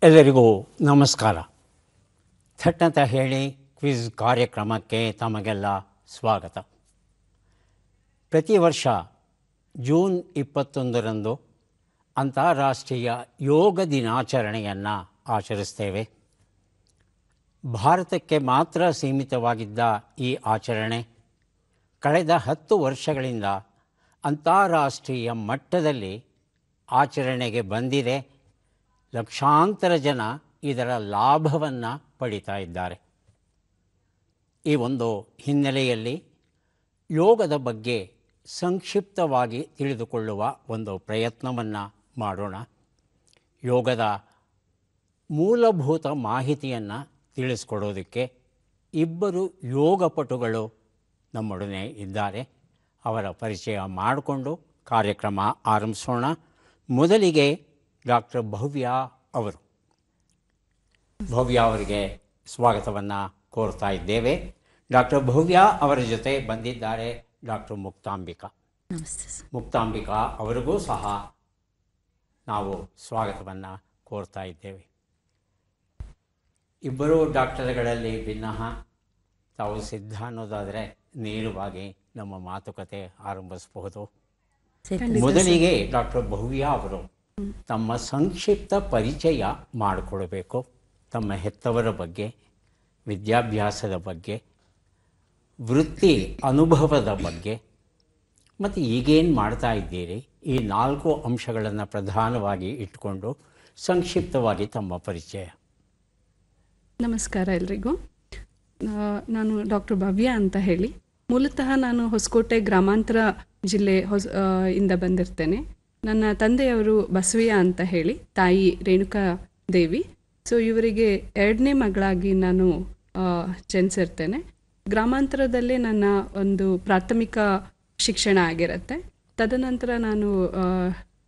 ಎಲ್ಲರಿಗೂ ನಮಸ್ಕಾರ. ಥಟ್ಟಂತ ಹೇಳಿ ಕ್ವಿಜ್ ಕಾರ್ಯಕ್ರಮಕ್ಕೆ ತಮಗೆಲ್ಲ ಸ್ವಾಗತ. ಪ್ರತಿ ವರ್ಷ ಜೂನ್ 21ರಂದು ಅಂತಾರಾಷ್ಟ್ರೀಯ ಯೋಗ ದಿನಾಚರಣೆಯನ್ನು ಆಚರಿಸ್ತೇವೆ. ಭಾರತಕ್ಕೆ ಮಾತ್ರ ಸೀಮಿತವಾಗಿದ್ದ ಈ ಆಚರಣೆ ಕಳೆದ 10 ವರ್ಷಗಳಿಂದ ಅಂತಾರಾಷ್ಟ್ರೀಯ ಮಟ್ಟದಲ್ಲಿ ಆಚರಣೆಗೆ ಬಂದಿದೆ. ಲಕ್ಷಾಂತರ ಜನ ಇದರ ಲಾಭವನ್ನು ಪಡಿತಾ ಇದ್ದಾರೆ. ಈ ಒಂದು ಹಿನ್ನೆಲೆಯಲ್ಲಿ ಯೋಗದ ಬಗ್ಗೆ ಸಂಕ್ಷಿಪ್ತವಾಗಿ ತಿಳಿದುಕೊಳ್ಳುವ ಒಂದು ಪ್ರಯತ್ನವನ್ನು ಮಾಡೋಣ. ಯೋಗದ ಮೂಲಭೂತ ಮಾಹಿತಿಯನ್ನು ತಿಳಿಸ್ಕೊಡೋದಕ್ಕೆ ಇಬ್ಬರು ಯೋಗಪಟುಗಳು ನಮ್ಮೊಡನೆ ಇದ್ದಾರೆ. ಅವರ ಪರಿಚಯ ಮಾಡಿಕೊಂಡು ಕಾರ್ಯಕ್ರಮ ಆರಂಭಿಸೋಣ. ಮೊದಲಿಗೆ ಡಾಕ್ಟರ್ ಭವ್ಯ ಅವರು. ಭವ್ಯ ಅವರಿಗೆ ಸ್ವಾಗತವನ್ನು ಕೋರ್ತಾ ಇದ್ದೇವೆ. ಡಾಕ್ಟರ್ ಭವ್ಯ ಅವರ ಜೊತೆ ಬಂದಿದ್ದಾರೆ ಡಾಕ್ಟರ್ ಮುಕ್ತಾಂಬಿಕಾ. ಮುಕ್ತಾಂಬಿಕಾ ಅವರಿಗೂ ಸಹ ನಾವು ಸ್ವಾಗತವನ್ನು ಕೋರ್ತಾ ಇದ್ದೇವೆ. ಇಬ್ಬರೂ ಡಾಕ್ಟರ್ಗಳಲ್ಲಿ ಭಿನ್ನ. ತಾವು ಸಿದ್ಧ ಅನ್ನೋದಾದರೆ ನೇರವಾಗಿ ನಮ್ಮ ಮಾತುಕತೆ ಆರಂಭಿಸಬಹುದು. ಮೊದಲಿಗೆ ಡಾಕ್ಟರ್ ಭವ್ಯ ಅವರು ತಮ್ಮ ಸಂಕ್ಷಿಪ್ತ ಪರಿಚಯ ಮಾಡಿಕೊಡಬೇಕು. ತಮ್ಮ ಹೆತ್ತವರ ಬಗ್ಗೆ, ವಿದ್ಯಾಭ್ಯಾಸದ ಬಗ್ಗೆ, ವೃತ್ತಿ ಅನುಭವದ ಬಗ್ಗೆ ಮತ್ತು ಈಗೇನು ಮಾಡ್ತಾ ಇದ್ದೀರಿ, ಈ 4 ಅಂಶಗಳನ್ನು ಪ್ರಧಾನವಾಗಿ ಇಟ್ಕೊಂಡು ಸಂಕ್ಷಿಪ್ತವಾಗಿ ತಮ್ಮ ಪರಿಚಯ. ನಮಸ್ಕಾರ ಎಲ್ರಿಗೂ. ನಾನು ಡಾಕ್ಟರ್ ಭವ್ಯ ಅಂತ ಹೇಳಿ. ಮೂಲತಃ ನಾನು ಹೊಸಕೋಟೆ ಗ್ರಾಮಾಂತರ ಜಿಲ್ಲೆ ಇಂದ ಬಂದಿರ್ತೇನೆ. ನನ್ನ ತಂದೆಯವರು ಬಸವಯ್ಯ ಅಂತ ಹೇಳಿ, ತಾಯಿ ರೇಣುಕಾ ದೇವಿ. ಸೊ ಇವರಿಗೆ 2ನೇ ಮಗಳಾಗಿ ನಾನು ಜನಿಸಿರ್ತೇನೆ. ಗ್ರಾಮಾಂತರದಲ್ಲೇ ನನ್ನ ಒಂದು ಪ್ರಾಥಮಿಕ ಶಿಕ್ಷಣ ಆಗಿರುತ್ತೆ. ತದನಂತರ ನಾನು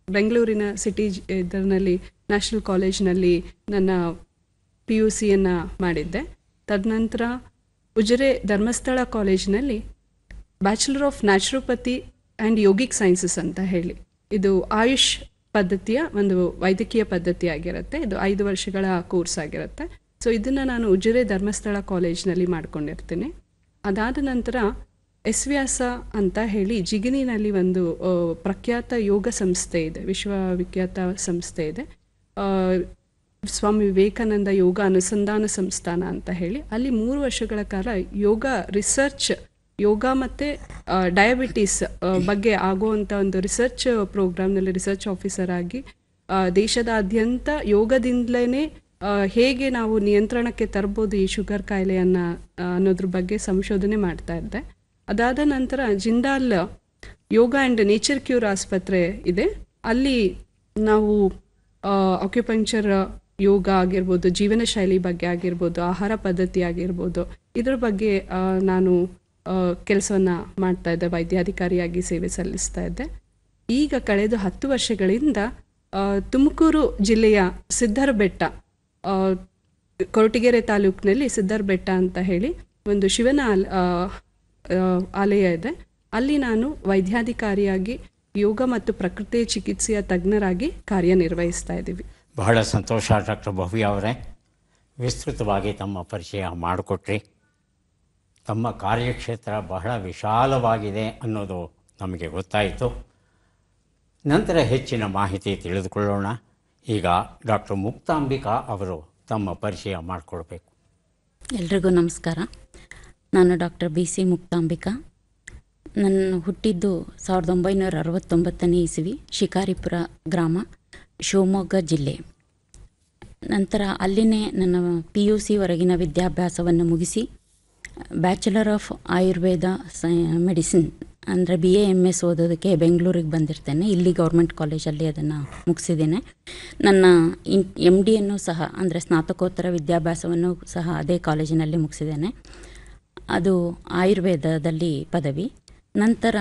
ಬೆಂಗಳೂರಿನ ಸಿಟಿ ಇದರಲ್ಲಿ ನ್ಯಾಷನಲ್ ಕಾಲೇಜ್ನಲ್ಲಿ ನನ್ನ PUCಯನ್ನು ಮಾಡಿದ್ದೆ. ತದನಂತರ ಉಜಿರೆ ಧರ್ಮಸ್ಥಳ ಕಾಲೇಜಿನಲ್ಲಿ bachelor of naturopathy and yogic sciences ಅಂತ ಹೇಳಿ, ಇದು ಆಯುಷ್ ಪದ್ಧತಿಯ ಒಂದು ವೈದ್ಯಕೀಯ ಪದ್ಧತಿ ಆಗಿರುತ್ತೆ. ಇದು 5 ವರ್ಷಗಳ ಕೋರ್ಸ್ ಆಗಿರುತ್ತೆ. ಸೊ ಇದನ್ನು ನಾನು ಉಜಿರೆ ಧರ್ಮಸ್ಥಳ ಕಾಲೇಜ್ನಲ್ಲಿ ಮಾಡ್ಕೊಂಡಿರ್ತೀನಿ. ಅದಾದ ನಂತರ ಎಸ್ವ್ಯಾಸ ಅಂತ ಹೇಳಿ ಜಿಗಣಿನಲ್ಲಿ ಒಂದು ಪ್ರಖ್ಯಾತ ಯೋಗ ಸಂಸ್ಥೆ ಇದೆ, ವಿಶ್ವವಿಖ್ಯಾತ ಸಂಸ್ಥೆ ಇದೆ, ಸ್ವಾಮಿ ವಿವೇಕಾನಂದ ಯೋಗ ಅನುಸಂಧಾನ ಸಂಸ್ಥಾನ ಅಂತ ಹೇಳಿ. ಅಲ್ಲಿ 3 ವರ್ಷಗಳ ಕಾಲ ಯೋಗ ರಿಸರ್ಚ್, ಯೋಗ ಮತ್ತು ಡಯಾಬಿಟೀಸ್ ಬಗ್ಗೆ ಆಗುವಂಥ ಒಂದು ರಿಸರ್ಚ್ ಪ್ರೋಗ್ರಾಮ್ನಲ್ಲಿ ರಿಸರ್ಚ್ ಆಫೀಸರ್ ಆಗಿ ದೇಶದಾದ್ಯಂತ ಯೋಗದಿಂದಲೇ ಹೇಗೆ ನಾವು ನಿಯಂತ್ರಣಕ್ಕೆ ತರ್ಬೋದು ಈ ಶುಗರ್ ಕಾಯಿಲೆಯನ್ನು ಅನ್ನೋದ್ರ ಬಗ್ಗೆ ಸಂಶೋಧನೆ ಮಾಡ್ತಾ ಇದ್ದೆ. ಅದಾದ ನಂತರ ಜಿಂದಾಲ್ ಯೋಗ ಆ್ಯಂಡ್ ನೇಚರ್ ಕ್ಯೂರ್ ಆಸ್ಪತ್ರೆ ಇದೆ. ಅಲ್ಲಿ ನಾವು ಆಕ್ಯುಪಂಕ್ಚರ್ ಯೋಗ ಆಗಿರ್ಬೋದು, ಜೀವನ ಶೈಲಿ ಬಗ್ಗೆ ಆಗಿರ್ಬೋದು, ಆಹಾರ ಪದ್ಧತಿ ಆಗಿರ್ಬೋದು, ಇದರ ಬಗ್ಗೆ ನಾನು ಕೆಲಸವನ್ನು ಮಾಡ್ತಾ ಇದ್ದೆ. ವೈದ್ಯಾಧಿಕಾರಿಯಾಗಿ ಸೇವೆ ಸಲ್ಲಿಸ್ತಾ ಇದ್ದೆ. ಈಗ ಕಳೆದ 10 ವರ್ಷಗಳಿಂದ ತುಮಕೂರು ಜಿಲ್ಲೆಯ ಸಿದ್ಧರ ಬೆಟ್ಟ, ಕೊರಟಗೆರೆ ತಾಲೂಕಿನಲ್ಲಿ ಸಿದ್ಧರ ಬೆಟ್ಟ ಅಂತ ಹೇಳಿ ಒಂದು ಶಿವನ ಆಲಯ ಇದೆ. ಅಲ್ಲಿ ನಾನು ವೈದ್ಯಾಧಿಕಾರಿಯಾಗಿ ಯೋಗ ಮತ್ತು ಪ್ರಕೃತಿ ಚಿಕಿತ್ಸೆಯ ತಜ್ಞರಾಗಿ ಕಾರ್ಯನಿರ್ವಹಿಸ್ತಾ ಇದ್ದೀವಿ. ಬಹಳ ಸಂತೋಷ ಡಾಕ್ಟರ್ ಭವ್ಯ ಅವರೇ. ವಿಸ್ತೃತವಾಗಿ ತಮ್ಮ ಪರಿಚಯ ಮಾಡಿಕೊಟ್ರಿ. ತಮ್ಮ ಕಾರ್ಯಕ್ಷೇತ್ರ ಬಹಳ ವಿಶಾಲವಾಗಿದೆ ಅನ್ನೋದು ನಮಗೆ ಗೊತ್ತಾಯಿತು. ನಂತರ ಹೆಚ್ಚಿನ ಮಾಹಿತಿ ತಿಳಿದುಕೊಳ್ಳೋಣ. ಈಗ ಡಾಕ್ಟರ್ ಮುಕ್ತಾಂಬಿಕಾ ಅವರು ತಮ್ಮ ಪರಿಚಯ ಮಾಡಿಕೊಡ್ಬೇಕು. ಎಲ್ರಿಗೂ ನಮಸ್ಕಾರ. ನಾನು ಡಾಕ್ಟರ್ BC ಮುಕ್ತಾಂಬಿಕಾ. ನನ್ನ ಹುಟ್ಟಿದ್ದು 1969ನೇ ಇಸವಿ, ಶಿಕಾರಿಪುರ ಗ್ರಾಮ, ಶಿವಮೊಗ್ಗ ಜಿಲ್ಲೆ. ನಂತರ ಅಲ್ಲಿನೇ ನನ್ನ PUC ವಿದ್ಯಾಭ್ಯಾಸವನ್ನು ಮುಗಿಸಿ ಬ್ಯಾಚುಲರ್ ಆಫ್ ಆಯುರ್ವೇದ ಮೆಡಿಸಿನ್ ಅಂದರೆ BA-MS ಓದೋದಕ್ಕೆ ಬೆಂಗಳೂರಿಗೆ ಬಂದಿರ್ತೇನೆ. ಇಲ್ಲಿ ಗೌರ್ಮೆಂಟ್ ಕಾಲೇಜಲ್ಲಿ ಅದನ್ನು ಮುಗಿಸಿದ್ದೇನೆ. ನನ್ನ MD ಸಹ ಅಂದರೆ ಸ್ನಾತಕೋತ್ತರ ವಿದ್ಯಾಭ್ಯಾಸವನ್ನು ಸಹ ಅದೇ ಕಾಲೇಜಿನಲ್ಲಿ ಮುಗಿಸಿದ್ದೇನೆ. ಅದು ಆಯುರ್ವೇದದಲ್ಲಿ ಪದವಿ. ನಂತರ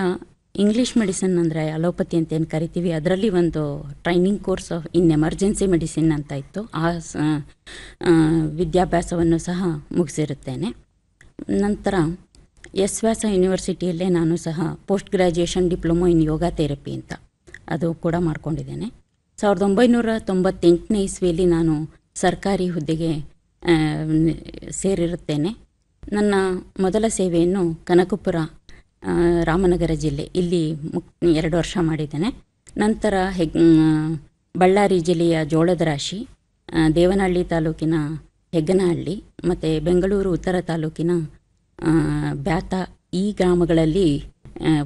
ಇಂಗ್ಲೀಷ್ ಮೆಡಿಸಿನ್ ಅಂದರೆ ಅಲೋಪತಿ ಅಂತ ಏನು ಕರಿತೀವಿ, ಅದರಲ್ಲಿ ಒಂದು training course of in emergency medicine ಅಂತ ಇತ್ತು. ಆ ವಿದ್ಯಾಭ್ಯಾಸವನ್ನು ಸಹ ಮುಗಿಸಿರುತ್ತೇನೆ. ನಂತರ ಎಸ್ವ್ಯಾಸ ಯೂನಿವರ್ಸಿಟಿಯಲ್ಲೇ ನಾನು ಸಹ post graduation diploma in yoga therapy ಅಂತ ಅದು ಕೂಡ ಮಾಡ್ಕೊಂಡಿದ್ದೇನೆ. 1998ನೇ ಇಸ್ವಿಯಲ್ಲಿ ನಾನು ಸರ್ಕಾರಿ ಹುದ್ದೆಗೆ ಆ, ಸೇರಿರುತ್ತೇನೆ. ನನ್ನ ಮೊದಲ ಸೇವೆಯನ್ನು ಕನಕಪುರ ರಾಮನಗರ ಜಿಲ್ಲೆ ಇಲ್ಲಿ 2 ವರ್ಷ ಮಾಡಿದ್ದೇನೆ. ನಂತರ ಬಳ್ಳಾರಿ ಜಿಲ್ಲೆಯ ಜೋಳದರಾಶಿ, ದೇವನಹಳ್ಳಿ ತಾಲೂಕಿನ ಹೆಗ್ಗನಹಳ್ಳಿ ಮತ್ತು ಬೆಂಗಳೂರು ಉತ್ತರ ತಾಲೂಕಿನ ಬ್ಯಾತ ಈ ಗ್ರಾಮಗಳಲ್ಲಿ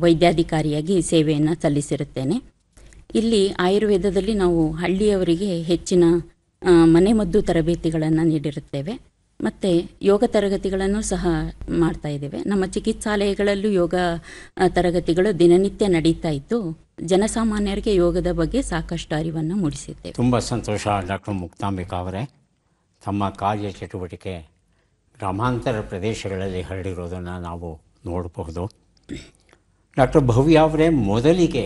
ವೈದ್ಯಾಧಿಕಾರಿಯಾಗಿ ಸೇವೆಯನ್ನು ಸಲ್ಲಿಸಿರುತ್ತೇನೆ. ಇಲ್ಲಿ ಆಯುರ್ವೇದದಲ್ಲಿ ನಾವು ಹಳ್ಳಿಯವರಿಗೆ ಹೆಚ್ಚಿನ ಮನೆಮದ್ದು ತರಬೇತಿಗಳನ್ನು ನೀಡಿರುತ್ತೇವೆ ಮತ್ತು ಯೋಗ ತರಗತಿಗಳನ್ನು ಸಹ ಮಾಡ್ತಾ ಇದ್ದೇವೆ. ನಮ್ಮ ಚಿಕಿತ್ಸಾಲಯಗಳಲ್ಲೂ ಯೋಗ ತರಗತಿಗಳು ದಿನನಿತ್ಯ ನಡೀತಾ ಇದ್ದು ಜನಸಾಮಾನ್ಯರಿಗೆ ಯೋಗದ ಬಗ್ಗೆ ಸಾಕಷ್ಟು ಅರಿವನ್ನು ಮೂಡಿಸಿದ್ದೇವೆ. ತುಂಬ ಸಂತೋಷ ಡಾಕ್ಟರ್ ಮುಕ್ತಾಂಬಿಕಾ ಅವರೇ. ತಮ್ಮ ಕಾರ್ಯ ಚಟುವಟಿಕೆ ಗ್ರಾಮಾಂತರ ಪ್ರದೇಶಗಳಲ್ಲಿ ಹರಡಿರೋದನ್ನು ನಾವು ನೋಡಬಹುದು. ಡಾಕ್ಟರ್ ಭವ್ಯ ಅವರೇ, ಮೊದಲಿಗೆ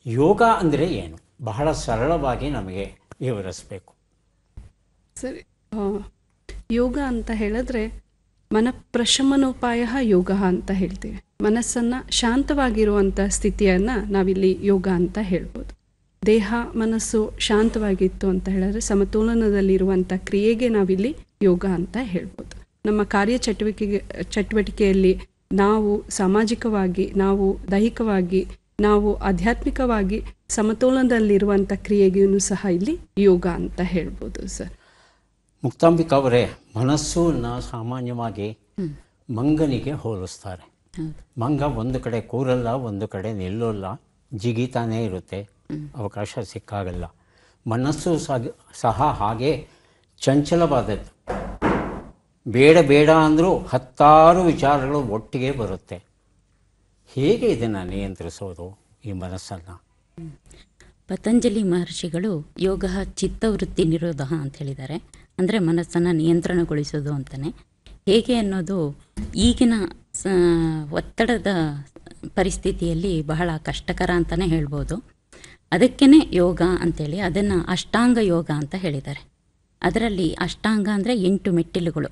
ಯೋಗ ಅಂದರೆ ಏನು? ಬಹಳ ಸರಳವಾಗಿ ನಮಗೆ ವಿವರಿಸಬೇಕು. ಸರಿ, ಯೋಗ ಅಂತ ಹೇಳಿದ್ರೆ ಮನಃಪ್ರಶಮನೋಪಾಯ ಯೋಗ ಅಂತ ಹೇಳ್ತೀವಿ. ಮನಸ್ಸನ್ನು ಶಾಂತವಾಗಿರುವಂಥ ಸ್ಥಿತಿಯನ್ನು ನಾವಿಲ್ಲಿ ಯೋಗ ಅಂತ ಹೇಳ್ಬೋದು. ದೇಹ ಮನಸ್ಸು ಶಾಂತವಾಗಿತ್ತು ಅಂತ ಹೇಳಿದ್ರೆ ಸಮತೋಲನದಲ್ಲಿರುವಂಥ ಕ್ರಿಯೆಗೆ ನಾವಿಲ್ಲಿ ಯೋಗ ಅಂತ ಹೇಳ್ಬೋದು. ನಮ್ಮ ಚಟುವಟಿಕೆಯಲ್ಲಿ ನಾವು ಸಾಮಾಜಿಕವಾಗಿ, ನಾವು ದೈಹಿಕವಾಗಿ, ನಾವು ಆಧ್ಯಾತ್ಮಿಕವಾಗಿ ಸಮತೋಲನದಲ್ಲಿರುವಂಥ ಕ್ರಿಯೆಗೂ ಸಹ ಇಲ್ಲಿ ಯೋಗ ಅಂತ ಹೇಳ್ಬೋದು ಸರ್. ಮುಕ್ತಾಂಬಿಕಾ ಅವರೇ, ಮನಸ್ಸನ್ನು ಸಾಮಾನ್ಯವಾಗಿ ಮಂಗನಿಗೆ ಹೋಲಿಸ್ತಾರೆ. ಮಂಗ ಒಂದು ಕಡೆ ಕೂರಲ್ಲ, ಒಂದು ಕಡೆ ನಿಲ್ಲೋಲ್ಲ, ಜಿಗಿತಾನೇ ಇರುತ್ತೆ, ಅವಕಾಶ ಸಿಕ್ಕಾಗಲ್ಲ. ಮನಸ್ಸು ಸಹ ಹಾಗೆ ಚಂಚಲವಾದದ್ದು. ಬೇಡ ಬೇಡ ಅಂದರೂ 10 ವಿಚಾರಗಳು ಒಟ್ಟಿಗೆ ಬರುತ್ತೆ. ಹೇಗೆ ಇದನ್ನು ನಿಯಂತ್ರಿಸೋದು ಈ ಮನಸ್ಸನ್ನು? ಪತಂಜಲಿ ಮಹರ್ಷಿಗಳು ಯೋಗ ಚಿತ್ತವೃತ್ತಿ ನಿರೋಧ ಅಂತ ಹೇಳಿದ್ದಾರೆ. ಅಂದರೆ ಮನಸ್ಸನ್ನು ನಿಯಂತ್ರಣಗೊಳಿಸೋದು ಅಂತಲೇ. ಹೇಗೆ ಅನ್ನೋದು ಈಗಿನ ಒತ್ತಡದ ಪರಿಸ್ಥಿತಿಯಲ್ಲಿ ಬಹಳ ಕಷ್ಟಕರ ಅಂತಲೇ ಹೇಳ್ಬೋದು. ಅದಕ್ಕೇ ಯೋಗ ಅಂಥೇಳಿ ಅದನ್ನು ಅಷ್ಟಾಂಗ ಯೋಗ ಅಂತ ಹೇಳಿದ್ದಾರೆ. ಅದರಲ್ಲಿ ಅಷ್ಟಾಂಗ ಅಂದರೆ 8 ಮೆಟ್ಟಿಲುಗಳು.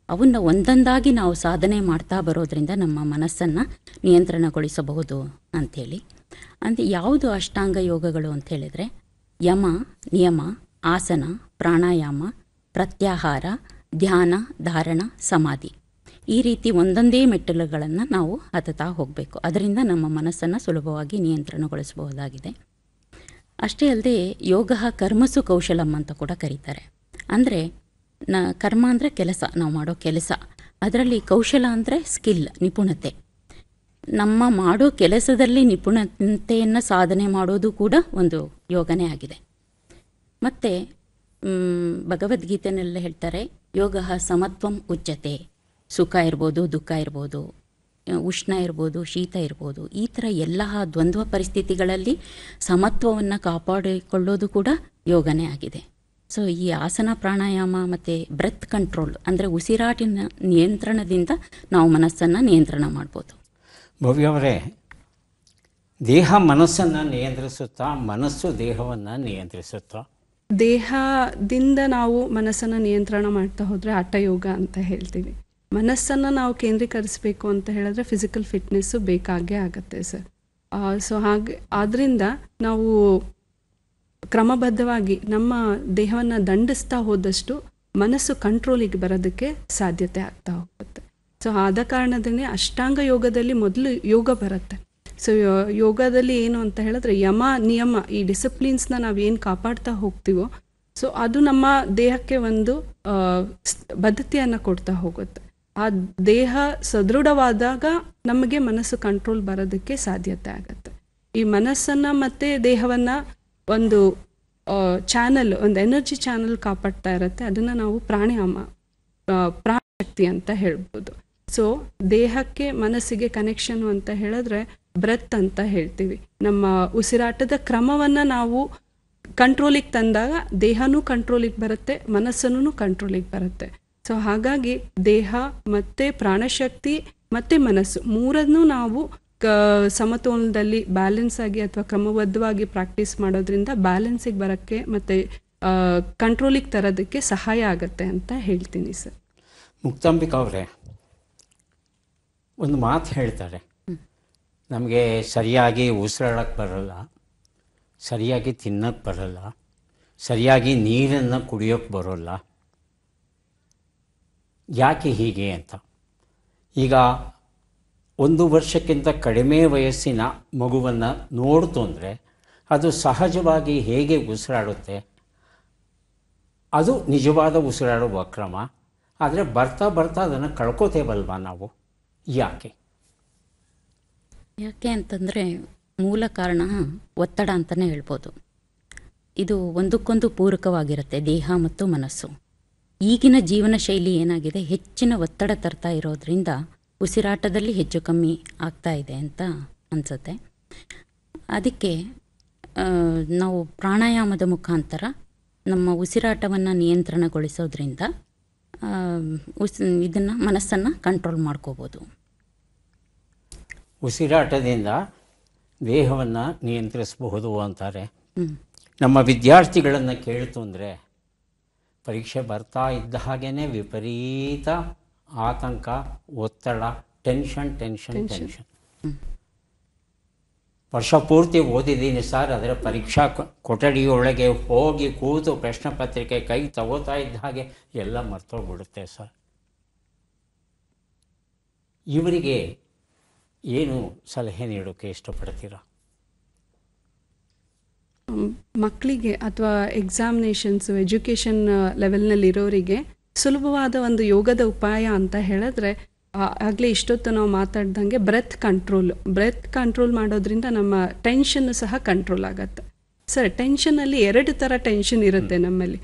ಅವನ್ನು ಒಂದೊಂದಾಗಿ ನಾವು ಸಾಧನೆ ಮಾಡ್ತಾ ಬರೋದ್ರಿಂದ ನಮ್ಮ ಮನಸ್ಸನ್ನು ನಿಯಂತ್ರಣಗೊಳಿಸಬಹುದು ಅಂಥೇಳಿ. ಅಂದರೆ ಯಾವುದು ಅಷ್ಟಾಂಗ ಯೋಗಗಳು ಅಂತ ಹೇಳಿದರೆ ಯಮ, ನಿಯಮ, ಆಸನ, ಪ್ರಾಣಾಯಾಮ, ಪ್ರತ್ಯಾಹಾರ, ಧ್ಯಾನ, ಧಾರಣ, ಸಮಾಧಿ. ಈ ರೀತಿ ಒಂದೊಂದೇ ಮೆಟ್ಟಿಲುಗಳನ್ನು ನಾವು ಹತ್ತುತ್ತಾ ಹೋಗಬೇಕು. ಅದರಿಂದ ನಮ್ಮ ಮನಸ್ಸನ್ನು ಸುಲಭವಾಗಿ ನಿಯಂತ್ರಣಗೊಳಿಸಬಹುದಾಗಿದೆ. ಅಷ್ಟೇ ಅಲ್ಲದೆ ಯೋಗ ಕರ್ಮಸು ಕೌಶಲಂ ಅಂತ ಕೂಡ ಕರೀತಾರೆ. ಅಂದರೆ ಕರ್ಮ ಅಂದರೆ ಕೆಲಸ, ನಾವು ಮಾಡೋ ಕೆಲಸ. ಅದರಲ್ಲಿ ಕೌಶಲ ಅಂದರೆ ಸ್ಕಿಲ್, ನಿಪುಣತೆ. ನಮ್ಮ ಮಾಡೋ ಕೆಲಸದಲ್ಲಿ ನಿಪುಣತೆಯನ್ನು ಸಾಧನೆ ಮಾಡೋದು ಕೂಡ ಒಂದು ಯೋಗನೇ ಆಗಿದೆ. ಮತ್ತು ಭಗವದ್ಗೀತೆನೆಲ್ಲ ಹೇಳ್ತಾರೆ, ಯೋಗ ಸಮತ್ವಂ ಉಚ್ಯತೆ. ಸುಖ ಇರ್ಬೋದು, ದುಃಖ ಇರ್ಬೋದು, ಉಷ್ಣ ಇರ್ಬೋದು, ಶೀತ ಇರ್ಬೋದು, ಈ ಥರ ಎಲ್ಲ ದ್ವಂದ್ವ ಪರಿಸ್ಥಿತಿಗಳಲ್ಲಿ ಸಮತ್ವವನ್ನು ಕಾಪಾಡಿಕೊಳ್ಳೋದು ಕೂಡ ಯೋಗನೇ ಆಗಿದೆ. ಸೊ ಈ ಆಸನ, ಪ್ರಾಣಾಯಾಮ ಮತ್ತು ಬ್ರೆತ್ ಕಂಟ್ರೋಲ್ ಅಂದರೆ ಉಸಿರಾಟಿನ ನಿಯಂತ್ರಣದಿಂದ ನಾವು ಮನಸ್ಸನ್ನು ನಿಯಂತ್ರಣ ಮಾಡ್ಬೋದು. ಭವ್ಯ ಅವರೇ, ದೇಹ ಮನಸ್ಸನ್ನು ನಿಯಂತ್ರಿಸುತ್ತಾ, ಮನಸ್ಸು ದೇಹವನ್ನು ನಿಯಂತ್ರಿಸುತ್ತಾ? ದೇಹದಿಂದ ನಾವು ಮನಸ್ಸನ್ನು ನಿಯಂತ್ರಣ ಮಾಡ್ತಾ ಹೋದರೆ ಹಠಯೋಗ ಅಂತ ಹೇಳ್ತೀವಿ. ಮನಸ್ಸನ್ನು ನಾವು ಕೇಂದ್ರೀಕರಿಸಬೇಕು ಅಂತ ಹೇಳಿದ್ರೆ ಫಿಸಿಕಲ್ ಫಿಟ್ನೆಸ್ಸು ಬೇಕಾಗೇ ಆಗುತ್ತೆ ಸರ್. ಸೊ ಹಾಗೆ ಆದ್ದರಿಂದ ನಾವು ಕ್ರಮಬದ್ಧವಾಗಿ ನಮ್ಮ ದೇಹವನ್ನು ದಂಡಿಸ್ತಾ ಹೋದಷ್ಟು ಮನಸ್ಸು ಕಂಟ್ರೋಲಿಗೆ ಬರೋದಕ್ಕೆ ಸಾಧ್ಯತೆ ಆಗ್ತಾ ಹೋಗುತ್ತೆ. ಸೊ ಆದ ಕಾರಣದಿಂದ ಅಷ್ಟಾಂಗ ಯೋಗದಲ್ಲಿ ಮೊದಲು ಯೋಗ ಬರುತ್ತೆ. ಸೊ ಯೋಗದಲ್ಲಿ ಏನು ಅಂತ ಹೇಳಿದ್ರೆ ಯಮ, ನಿಯಮ, ಈ ಡಿಸಿಪ್ಲಿನ್ಸ್ನ ನಾವೇನು ಕಾಪಾಡ್ತಾ ಹೋಗ್ತೀವೋ ಸೊ ಅದು ನಮ್ಮ ದೇಹಕ್ಕೆ ಒಂದು ಬದ್ಧತೆಯನ್ನು ಕೊಡ್ತಾ ಹೋಗುತ್ತೆ. ಆ ದೇಹ ಸದೃಢವಾದಾಗ ನಮಗೆ ಮನಸ್ಸು ಕಂಟ್ರೋಲ್ ಬರೋದಕ್ಕೆ ಸಾಧ್ಯತೆ ಆಗುತ್ತೆ. ಈ ಮನಸ್ಸನ್ನು ಮತ್ತು ದೇಹವನ್ನು ಒಂದು ಚಾನಲ್, ಒಂದು ಎನರ್ಜಿ ಚಾನಲ್ ಕಾಪಾಡ್ತಾ ಇರುತ್ತೆ. ಅದನ್ನು ನಾವು ಪ್ರಾಣಾಯಾಮ, ಪ್ರಾಣಶಕ್ತಿ ಅಂತ ಹೇಳ್ಬೋದು. ಸೊ ದೇಹಕ್ಕೆ ಮನಸ್ಸಿಗೆ ಕನೆಕ್ಷನು ಅಂತ ಹೇಳಿದ್ರೆ ಬ್ರೆತ್ ಅಂತ ಹೇಳ್ತೀವಿ. ನಮ್ಮ ಉಸಿರಾಟದ ಕ್ರಮವನ್ನು ನಾವು ಕಂಟ್ರೋಲಿಗೆ ತಂದಾಗ ದೇಹನೂ ಕಂಟ್ರೋಲಿಗೆ ಬರುತ್ತೆ, ಮನಸ್ಸನ್ನು ಕಂಟ್ರೋಲಿಗೆ ಬರುತ್ತೆ. ಸೊ ಹಾಗಾಗಿ ದೇಹ ಮತ್ತು ಪ್ರಾಣಶಕ್ತಿ ಮತ್ತು ಮನಸ್ಸು ಮೂರನ್ನು ನಾವು ಸಮತೋಲನದಲ್ಲಿ ಬ್ಯಾಲೆನ್ಸ್ ಆಗಿ ಅಥವಾ ಕ್ರಮಬದ್ಧವಾಗಿ ಪ್ರಾಕ್ಟೀಸ್ ಮಾಡೋದ್ರಿಂದ ಬ್ಯಾಲೆನ್ಸಿಗೆ ಬರೋಕ್ಕೆ ಮತ್ತು ಕಂಟ್ರೋಲಿಗೆ ತರೋದಕ್ಕೆ ಸಹಾಯ ಆಗುತ್ತೆ ಅಂತ ಹೇಳ್ತೀನಿ ಸರ್. ಮುಕ್ತಾಂಬಿಕಾ ಅವರೇ, ಒಂದು ಮಾತು ಹೇಳ್ತಾರೆ, ನಮಗೆ ಸರಿಯಾಗಿ ಉಸಿರಾಡೋಕ್ಕೆ ಬರಲ್ಲ, ಸರಿಯಾಗಿ ತಿನ್ನೋಕ್ಕೆ ಬರಲ್ಲ, ಸರಿಯಾಗಿ ನೀರನ್ನು ಕುಡಿಯೋಕ್ಕೆ ಬರೋಲ್ಲ. ಯಾಕೆ ಹೀಗೆ ಅಂತ. ಈಗ 1 ವರ್ಷಕ್ಕಿಂತ ಕಡಿಮೆ ವಯಸ್ಸಿನ ಮಗುವನ್ನು ನೋಡ್ತು ಅಂದರೆ ಅದು ಸಹಜವಾಗಿ ಹೇಗೆ ಉಸಿರಾಡುತ್ತೆ, ಅದು ನಿಜವಾದ ಉಸಿರಾಡುವ ಕ್ರಮ. ಆದರೆ ಬರ್ತಾ ಬರ್ತಾ ಅದನ್ನು ಕಳ್ಕೋತೇವಲ್ವ ನಾವು, ಯಾಕೆ? ಯಾಕೆ ಅಂತಂದರೆ ಮೂಲ ಕಾರಣ ಒತ್ತಡ ಅಂತಲೇ ಹೇಳ್ಬೋದು. ಇದು ಒಂದಕ್ಕೊಂದು ಪೂರಕವಾಗಿರುತ್ತೆ, ದೇಹ ಮತ್ತು ಮನಸ್ಸು. ಈಗಿನ ಜೀವನ ಶೈಲಿ ಏನಾಗಿದೆ, ಹೆಚ್ಚಿನ ಒತ್ತಡ ತರ್ತಾ ಇರೋದ್ರಿಂದ ಉಸಿರಾಟದಲ್ಲಿ ಹೆಚ್ಚು ಕಮ್ಮಿ ಆಗ್ತಾ ಇದೆ ಅಂತ ಅನಿಸುತ್ತೆ. ಅದಕ್ಕೆ ನಾವು ಪ್ರಾಣಾಯಾಮದ ಮುಖಾಂತರ ನಮ್ಮ ಉಸಿರಾಟವನ್ನು ನಿಯಂತ್ರಣಗೊಳಿಸೋದ್ರಿಂದ ಇದನ್ನು ಮನಸ್ಸನ್ನು ಕಂಟ್ರೋಲ್ ಮಾಡ್ಕೋಬೋದು. ಉಸಿರಾಟದಿಂದ ದೇಹವನ್ನು ನಿಯಂತ್ರಿಸಬಹುದು ಅಂತಾರೆ. ನಮ್ಮ ವಿದ್ಯಾರ್ಥಿಗಳನ್ನು ಕೇಳ್ತು ಅಂದರೆ ಪರೀಕ್ಷೆ ಬರ್ತಾ ಇದ್ದ ಹಾಗೇ ವಿಪರೀತ ಆತಂಕ, ಒತ್ತಡ, ಟೆನ್ಷನ್. ವರ್ಷ ಪೂರ್ತಿ ಓದಿದ್ದೀನಿ ಸರ್, ಆದರೆ ಪರೀಕ್ಷಾ ಕೊಠಡಿಯೊಳಗೆ ಹೋಗಿ ಕೂತು ಪ್ರಶ್ನೆ ಪತ್ರಿಕೆ ಕೈ ತಗೋತಾ ಇದ್ದ ಹಾಗೆ ಎಲ್ಲ ಮರ್ತೋಗ್ಬಿಡುತ್ತೆ ಸರ್. ಇವರಿಗೆ ಏನು ಸಲಹೆ ನೀಡೋಕ್ಕೆ ಇಷ್ಟಪಡ್ತೀರಾ? ಮಕ್ಕಳಿಗೆ ಅಥವಾ ಎಕ್ಸಾಮಿನೇಷನ್ಸು ಎಜುಕೇಷನ್ ಲೆವೆಲ್ನಲ್ಲಿರೋರಿಗೆ ಸುಲಭವಾದ ಒಂದು ಯೋಗದ ಉಪಾಯ ಅಂತ ಹೇಳಿದ್ರೆ, ಆಗಲೇ ಇಷ್ಟೊತ್ತು ನಾವು ಮಾತಾಡ್ದಂಗೆ ಬ್ರೆತ್ ಕಂಟ್ರೋಲ್ ಮಾಡೋದ್ರಿಂದ ನಮ್ಮ ಟೆನ್ಷನ್ ಸಹ ಕಂಟ್ರೋಲ್ ಆಗುತ್ತೆ. ಸರ್, ಟೆನ್ಷನಲ್ಲಿ 2 ಥರ ಟೆನ್ಷನ್ ಇರುತ್ತೆ ನಮ್ಮಲ್ಲಿ.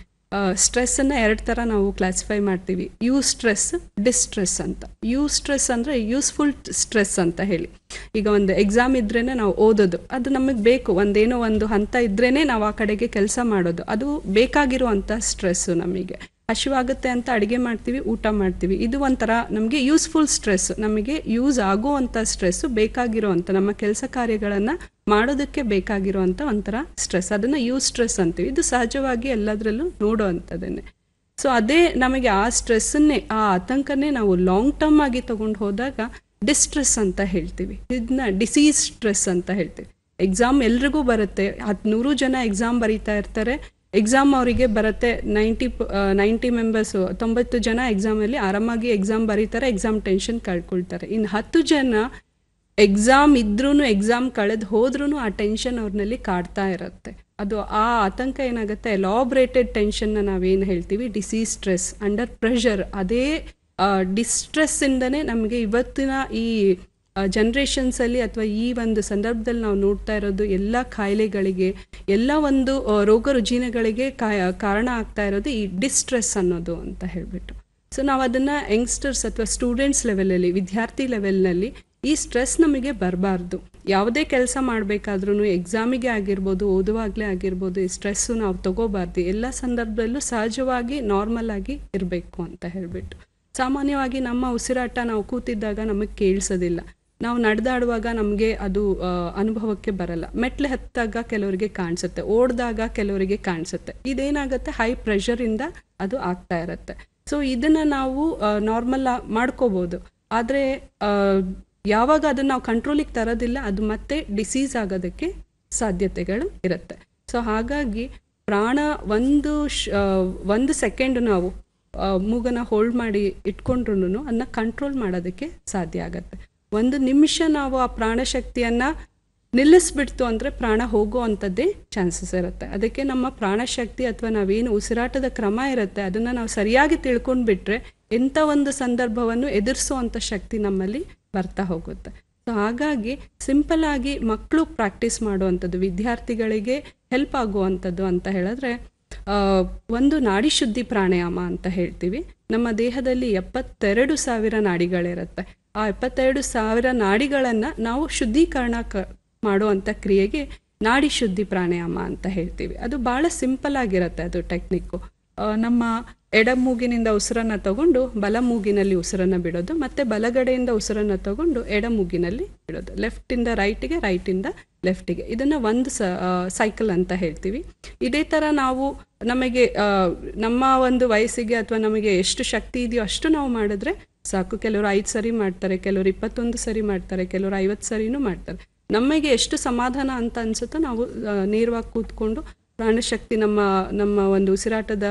ಸ್ಟ್ರೆಸ್ಸನ್ನು 2 ಥರ ನಾವು ಕ್ಲಾಸಿಫೈ ಮಾಡ್ತೀವಿ, ಯೂಸ್ಟ್ರೆಸ್, ಡಿಸ್ಟ್ರೆಸ್ ಅಂತ. ಯೂಸ್ಟ್ರೆಸ್ ಅಂದರೆ ಯೂಸ್ಫುಲ್ ಸ್ಟ್ರೆಸ್ ಅಂತ ಹೇಳಿ. ಈಗ ಒಂದು ಎಕ್ಸಾಮ್ ಇದ್ರೇ ನಾವು ಓದೋದು, ಅದು ನಮಗೆ ಬೇಕು, ಒಂದೇನೋ ಒಂದು ಹಂತ ಇದ್ರೇ ನಾವು ಆ ಕಡೆಗೆ ಕೆಲಸ ಮಾಡೋದು, ಅದು ಬೇಕಾಗಿರುವಂಥ ಸ್ಟ್ರೆಸ್ಸು. ನಮಗೆ ಹಸಿವಾಗುತ್ತೆ ಅಂತ ಅಡುಗೆ ಮಾಡ್ತೀವಿ, ಊಟ ಮಾಡ್ತೀವಿ, ಇದು ಒಂಥರ ನಮಗೆ ಯೂಸ್ಫುಲ್ ಸ್ಟ್ರೆಸ್, ನಮಗೆ ಯೂಸ್ ಆಗುವಂಥ ಸ್ಟ್ರೆಸ್ಸು, ಬೇಕಾಗಿರುವಂಥ ನಮ್ಮ ಕೆಲಸ ಕಾರ್ಯಗಳನ್ನು ಮಾಡೋದಕ್ಕೆ ಬೇಕಾಗಿರುವಂಥ ಒಂಥರ ಸ್ಟ್ರೆಸ್, ಅದನ್ನು ಯೂಸ್ ಸ್ಟ್ರೆಸ್ ಅಂತೀವಿ. ಇದು ಸಹಜವಾಗಿ ಎಲ್ಲದರಲ್ಲೂ ನೋಡೋವಂಥದ್ದನ್ನೇ. ಸೊ ಅದೇ ನಮಗೆ ಆ ಸ್ಟ್ರೆಸ್ಸನ್ನೇ, ಆ ಆತಂಕನೇ ನಾವು ಲಾಂಗ್ ಟರ್ಮ್ ಆಗಿ ತೊಗೊಂಡು ಹೋದಾಗ ಡಿಸ್ಟ್ರೆಸ್ ಅಂತ ಹೇಳ್ತೀವಿ. ಇದನ್ನ ಡಿಸೀಸ್ ಸ್ಟ್ರೆಸ್ ಅಂತ ಹೇಳ್ತೀವಿ. ಎಕ್ಸಾಮ್ ಎಲ್ರಿಗೂ ಬರುತ್ತೆ, 100 ಜನ ಎಕ್ಸಾಮ್ ಬರೀತಾ ಇರ್ತಾರೆ, ಎಕ್ಸಾಮ್ ಅವರಿಗೆ ಬರುತ್ತೆ 90 ಮೆಂಬರ್ಸು, 90 ಜನ ಎಕ್ಸಾಮಲ್ಲಿ ಆರಾಮಾಗಿ ಎಕ್ಸಾಮ್ ಬರೀತಾರೆ, ಎಕ್ಸಾಮ್ ಟೆನ್ಷನ್ ಕಳ್ಕೊಳ್ತಾರೆ. ಇನ್ನು 10 ಜನ ಎಕ್ಸಾಮ್ ಇದ್ರೂ, ಎಕ್ಸಾಮ್ ಕಳೆದು ಹೋದ್ರೂ ಆ ಟೆನ್ಷನ್ ಅವ್ರನ್ನಲ್ಲಿ ಕಾಡ್ತಾ ಇರುತ್ತೆ. ಅದು ಆ ಆತಂಕ ಏನಾಗುತ್ತೆ, ಎಲಾಬ್ರೇಟೆಡ್ ಟೆನ್ಷನ್ನ ನಾವೇನು ಹೇಳ್ತೀವಿ ಡಿಸೀಸ್ ಸ್ಟ್ರೆಸ್, ಅಂಡರ್ ಪ್ರೆಷರ್. ಅದೇ ಡಿಸ್ಟ್ರೆಸ್ಸಿಂದನೇ ನಮಗೆ ಇವತ್ತಿನ ಈ ಜನ್ರೇಷನ್ಸಲ್ಲಿ ಅಥವಾ ಈ ಒಂದು ಸಂದರ್ಭದಲ್ಲಿ ನಾವು ನೋಡ್ತಾ ಇರೋದು ಎಲ್ಲ ಕಾಯಿಲೆಗಳಿಗೆ, ಎಲ್ಲ ಒಂದು ರೋಗ ರುಜಿನಗಳಿಗೆ ಕಾರಣ ಆಗ್ತಾ ಇರೋದು ಈ ಡಿಸ್ಟ್ರೆಸ್ ಅನ್ನೋದು ಅಂತ ಹೇಳಿಬಿಟ್ಟು. ಸೊ ನಾವು ಅದನ್ನು ಯಂಗ್ಸ್ಟರ್ಸ್ ಅಥವಾ ಸ್ಟೂಡೆಂಟ್ಸ್ ಲೆವೆಲಲ್ಲಿ, ವಿದ್ಯಾರ್ಥಿ ಲೆವೆಲ್ನಲ್ಲಿ ಈ ಸ್ಟ್ರೆಸ್ ನಮಗೆ ಬರಬಾರ್ದು. ಯಾವುದೇ ಕೆಲಸ ಮಾಡಬೇಕಾದ್ರೂ, ಎಕ್ಸಾಮಿಗೆ ಆಗಿರ್ಬೋದು, ಓದುವಾಗಲೇ ಆಗಿರ್ಬೋದು, ಈ ಸ್ಟ್ರೆಸ್ಸು ನಾವು ತಗೋಬಾರ್ದು. ಎಲ್ಲ ಸಂದರ್ಭದಲ್ಲೂ ಸಹಜವಾಗಿ ನಾರ್ಮಲ್ ಆಗಿ ಇರಬೇಕು ಅಂತ ಹೇಳಿಬಿಟ್ಟು. ಸಾಮಾನ್ಯವಾಗಿ ನಮ್ಮ ಉಸಿರಾಟ ನಾವು ಕೂತಿದ್ದಾಗ ನಮಗೆ ಕೇಳಿಸೋದಿಲ್ಲ, ನಾವು ನಡೆದಾಡುವಾಗ ನಮಗೆ ಅದು ಅನುಭವಕ್ಕೆ ಬರಲ್ಲ, ಮೆಟ್ಲು ಹತ್ತಾಗ ಕೆಲವರಿಗೆ ಕಾಣಿಸುತ್ತೆ, ಓಡಿದಾಗ ಕೆಲವರಿಗೆ ಕಾಣಿಸುತ್ತೆ. ಇದೇನಾಗುತ್ತೆ, ಹೈ ಪ್ರೆಷರಿಂದ ಅದು ಆಗ್ತಾ ಇರುತ್ತೆ. ಸೊ ಇದನ್ನು ನಾವು ನಾರ್ಮಲ್ ಮಾಡ್ಕೋಬೋದು. ಆದರೆ ಯಾವಾಗ ಅದನ್ನು ನಾವು ಕಂಟ್ರೋಲಿಗೆ ತರೋದಿಲ್ಲ, ಅದು ಮತ್ತೆ ಡಿಸೀಸ್ ಆಗೋದಕ್ಕೆ ಸಾಧ್ಯತೆಗಳು ಇರುತ್ತೆ. ಸೊ ಹಾಗಾಗಿ ಪ್ರಾಣ ಒಂದು ಸೆಕೆಂಡ್ ನಾವು ಮೂಗನ್ನು ಹೋಲ್ಡ್ ಮಾಡಿ ಇಟ್ಕೊಂಡ್ರೂ ಅದನ್ನ ಕಂಟ್ರೋಲ್ ಮಾಡೋದಕ್ಕೆ ಸಾಧ್ಯ ಆಗುತ್ತೆ. 1 ನಿಮಿಷ ನಾವು ಆ ಪ್ರಾಣಶಕ್ತಿಯನ್ನು ನಿಲ್ಲಿಸ್ಬಿಡ್ತು ಅಂದರೆ ಪ್ರಾಣ ಹೋಗೋ ಅಂಥದ್ದೇ ಚಾನ್ಸಸ್ ಇರುತ್ತೆ. ಅದಕ್ಕೆ ನಮ್ಮ ಪ್ರಾಣಶಕ್ತಿ ಅಥವಾ ನಾವೇನು ಉಸಿರಾಟದ ಕ್ರಮ ಇರುತ್ತೆ ಅದನ್ನು ನಾವು ಸರಿಯಾಗಿ ತಿಳ್ಕೊಂಡ್ಬಿಟ್ರೆ ಎಂಥ ಒಂದು ಸಂದರ್ಭವನ್ನು ಎದುರಿಸುವಂಥ ಶಕ್ತಿ ನಮ್ಮಲ್ಲಿ ಬರ್ತಾ ಹೋಗುತ್ತೆ. ಸೊ ಹಾಗಾಗಿ ಸಿಂಪಲ್ ಆಗಿ ಮಕ್ಕಳು ಪ್ರಾಕ್ಟೀಸ್ ಮಾಡುವಂಥದ್ದು, ವಿದ್ಯಾರ್ಥಿಗಳಿಗೆ ಹೆಲ್ಪ್ ಆಗುವಂಥದ್ದು ಅಂತ ಹೇಳಿದ್ರೆ, ಒಂದು ನಾಡಿ ಶುದ್ಧಿ ಪ್ರಾಣಾಯಾಮ ಅಂತ ಹೇಳ್ತೀವಿ. ನಮ್ಮ ದೇಹದಲ್ಲಿ 72,000 ನಾಡಿಗಳಿರುತ್ತೆ. ಆ 72,000 ನಾಡಿಗಳನ್ನು ನಾವು ಶುದ್ಧೀಕರಣ ಮಾಡುವಂಥ ಕ್ರಿಯೆಗೆ ನಾಡಿ ಶುದ್ಧಿ ಪ್ರಾಣಾಯಾಮ ಅಂತ ಹೇಳ್ತೀವಿ. ಅದು ಭಾಳ ಸಿಂಪಲ್ ಆಗಿರುತ್ತೆ. ಅದು ಟೆಕ್ನಿಕ್ಕು ನಮ್ಮ ಎಡ ಮೂಗಿನಿಂದ ಉಸಿರನ್ನು ತಗೊಂಡು ಬಲ ಮೂಗಿನಲ್ಲಿ ಉಸಿರನ್ನು ಬಿಡೋದು, ಮತ್ತು ಬಲಗಡೆಯಿಂದ ಉಸಿರನ್ನು ತಗೊಂಡು ಎಡ ಮೂಗಿನಲ್ಲಿ ಬಿಡೋದು, ಲೆಫ್ಟಿಂದ ರೈಟಿಗೆ, ರೈಟಿಂದ ಲೆಫ್ಟಿಗೆ. ಇದನ್ನು ಒಂದು ಸೈಕಲ್ ಅಂತ ಹೇಳ್ತೀವಿ. ಇದೇ ಥರ ನಾವು ನಮಗೆ ನಮ್ಮ ಒಂದು ವಯಸ್ಸಿಗೆ ಅಥವಾ ನಮಗೆ ಎಷ್ಟು ಶಕ್ತಿ ಇದೆಯೋ ಅಷ್ಟು ನಾವು ಮಾಡಿದ್ರೆ ಸಾಕು. ಕೆಲವರು 5 ಸರಿ ಮಾಡ್ತಾರೆ, ಕೆಲವರು 21 ಸರಿ ಮಾಡ್ತಾರೆ, ಕೆಲವರು 50 ಸರಿನೂ ಮಾಡ್ತಾರೆ. ನಮಗೆ ಎಷ್ಟು ಸಮಾಧಾನ ಅಂತ ಅನಿಸುತ್ತೋ ನಾವು ನೇರವಾಗಿ ಕೂತ್ಕೊಂಡು ಪ್ರಾಣಶಕ್ತಿ ನಮ್ಮ ಒಂದು ಉಸಿರಾಟದ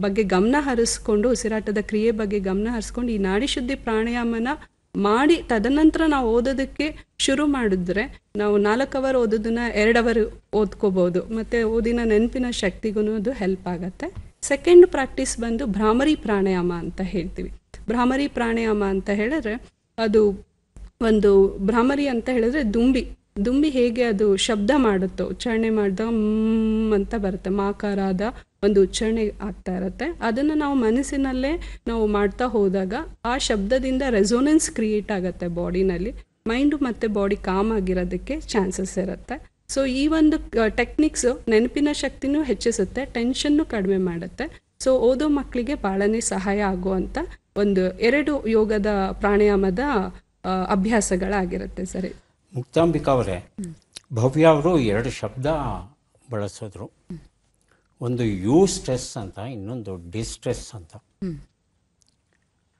ಬಗ್ಗೆ ಗಮನ ಹರಿಸ್ಕೊಂಡು, ಉಸಿರಾಟದ ಕ್ರಿಯೆ ಬಗ್ಗೆ ಗಮನ ಹರಿಸ್ಕೊಂಡು ಈ ನಾಡಿ ಶುದ್ಧಿ ಪ್ರಾಣಾಯಾಮನ ಮಾಡಿ ತದನಂತರ ನಾವು ಓದೋದಕ್ಕೆ ಶುರು ಮಾಡಿದ್ರೆ ನಾವು 4 ಅವರ್ ಓದೋದನ್ನ 2 ಅವರ್ ಓದ್ಕೋಬಹುದು. ಮತ್ತು ಓದಿನ ನೆನಪಿನ ಶಕ್ತಿಗೂ ಅದು ಹೆಲ್ಪ್ ಆಗುತ್ತೆ. ಸೆಕೆಂಡ್ ಪ್ರಾಕ್ಟೀಸ್ ಬಂದು ಭ್ರಾಮರಿ ಪ್ರಾಣಾಯಾಮ ಅಂತ ಹೇಳ್ತೀವಿ. ಭ್ರಾಮರಿ ಪ್ರಾಣಾಯಾಮ ಅಂತ ಹೇಳಿದ್ರೆ ಅದು ಒಂದು ಭ್ರಾಮರಿ ಅಂತ ಹೇಳಿದ್ರೆ ದುಂಬಿ ಹೇಗೆ ಅದು ಶಬ್ದ ಮಾಡುತ್ತೋ, ಉಚ್ಚಾರಣೆ ಮಾಡಿದಾಗ ಅಂತ ಬರುತ್ತೆ, ಮಾಕಾರಾದ ಒಂದು ಉಚ್ಚಾರಣೆ ಆಗ್ತಾ ಇರುತ್ತೆ. ಅದನ್ನು ನಾವು ಮನಸ್ಸಿನಲ್ಲೇ ನಾವು ಮಾಡ್ತಾ ಹೋದಾಗ ಆ ಶಬ್ದದಿಂದ ರೆಸೋನೆನ್ಸ್ ಕ್ರಿಯೇಟ್ ಆಗುತ್ತೆ ಬಾಡಿನಲ್ಲಿ. ಮೈಂಡು ಮತ್ತು ಬಾಡಿ ಕಾಮ್ ಆಗಿರೋದಕ್ಕೆ ಚಾನ್ಸಸ್ ಇರುತ್ತೆ. ಸೊ ಈ ಒಂದು ಟೆಕ್ನಿಕ್ಸು ನೆನಪಿನ ಶಕ್ತಿನೂ ಹೆಚ್ಚಿಸುತ್ತೆ, ಟೆನ್ಷನ್ನು ಕಡಿಮೆ ಮಾಡುತ್ತೆ. ಸೊ ಓದೋ ಮಕ್ಕಳಿಗೆ ಭಾಳನೇ ಸಹಾಯ ಆಗುವಂಥ ಒಂದು 2 ಯೋಗದ ಪ್ರಾಣಾಯಾಮದ ಅಭ್ಯಾಸಗಳಾಗಿರುತ್ತೆ ಸರಿ. ಮುಕ್ತಾಂಬಿಕಾ ಅವರೇ, ಭವ್ಯ ಅವರು 2 ಶಬ್ದ ಬಳಸಿದ್ರು. ಒಂದು ಸ್ಟ್ರೆಸ್ ಅಂತ, ಇನ್ನೊಂದು ಡಿಸ್ಟ್ರೆಸ್ ಅಂತ.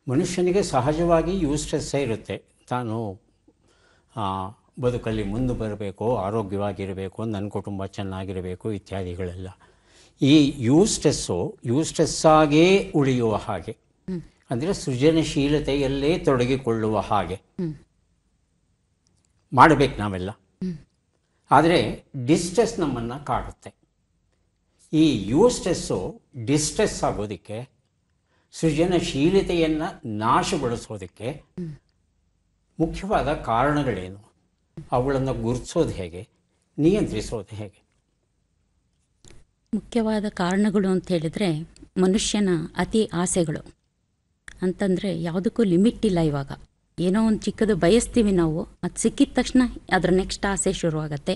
ಮನುಷ್ಯನಿಗೆ ಸಹಜವಾಗಿ ಸ್ಟ್ರೆಸ್ಸೇ ಇರುತ್ತೆ. ತಾನು ಬದುಕಲ್ಲಿ ಮುಂದೆ ಬರಬೇಕು, ಆರೋಗ್ಯವಾಗಿರಬೇಕು, ನನ್ನ ಕುಟುಂಬ ಚೆನ್ನಾಗಿರಬೇಕು ಇತ್ಯಾದಿಗಳೆಲ್ಲ. ಈ ಸ್ಟ್ರೆಸ್ಸಾಗೇ ಉಳಿಯುವ ಹಾಗೆ, ಅಂದರೆ ಸೃಜನಶೀಲತೆಯಲ್ಲೇ ತೊಡಗಿಕೊಳ್ಳುವ ಹಾಗೆ ಮಾಡಬೇಕು ನಾವೆಲ್ಲ. ಆದರೆ ಡಿಸ್ಟ್ರೆಸ್ ನಮ್ಮನ್ನು ಕಾಡುತ್ತೆ. ಈ ಸ್ಟ್ರೆಸ್ಸು ಡಿಸ್ಟ್ರೆಸ್ ಆಗೋದಕ್ಕೆ, ಸೃಜನಶೀಲತೆಯನ್ನು ನಾಶಗೊಳಿಸೋದಕ್ಕೆ ಮುಖ್ಯವಾದ ಕಾರಣಗಳೇನು? ಅವುಗಳನ್ನು ಗುರುತಿಸೋದು ಹೇಗೆ, ನಿಯಂತ್ರಿಸೋದು ಹೇಗೆ? ಮುಖ್ಯವಾದ ಕಾರಣಗಳು ಅಂತ ಹೇಳಿದರೆ ಮನುಷ್ಯನ ಅತಿ ಆಸೆಗಳು. ಅಂತಂದರೆ ಯಾವುದಕ್ಕೂ ಲಿಮಿಟ್ ಇಲ್ಲ. ಇವಾಗ ಏನೋ ಒಂದು ಚಿಕ್ಕದು ಬಯಸ್ತೀವಿ ನಾವು, ಅದು ಸಿಕ್ಕಿದ ತಕ್ಷಣ ಅದರ ನೆಕ್ಸ್ಟ್ ಆಸೆ ಶುರುವಾಗತ್ತೆ,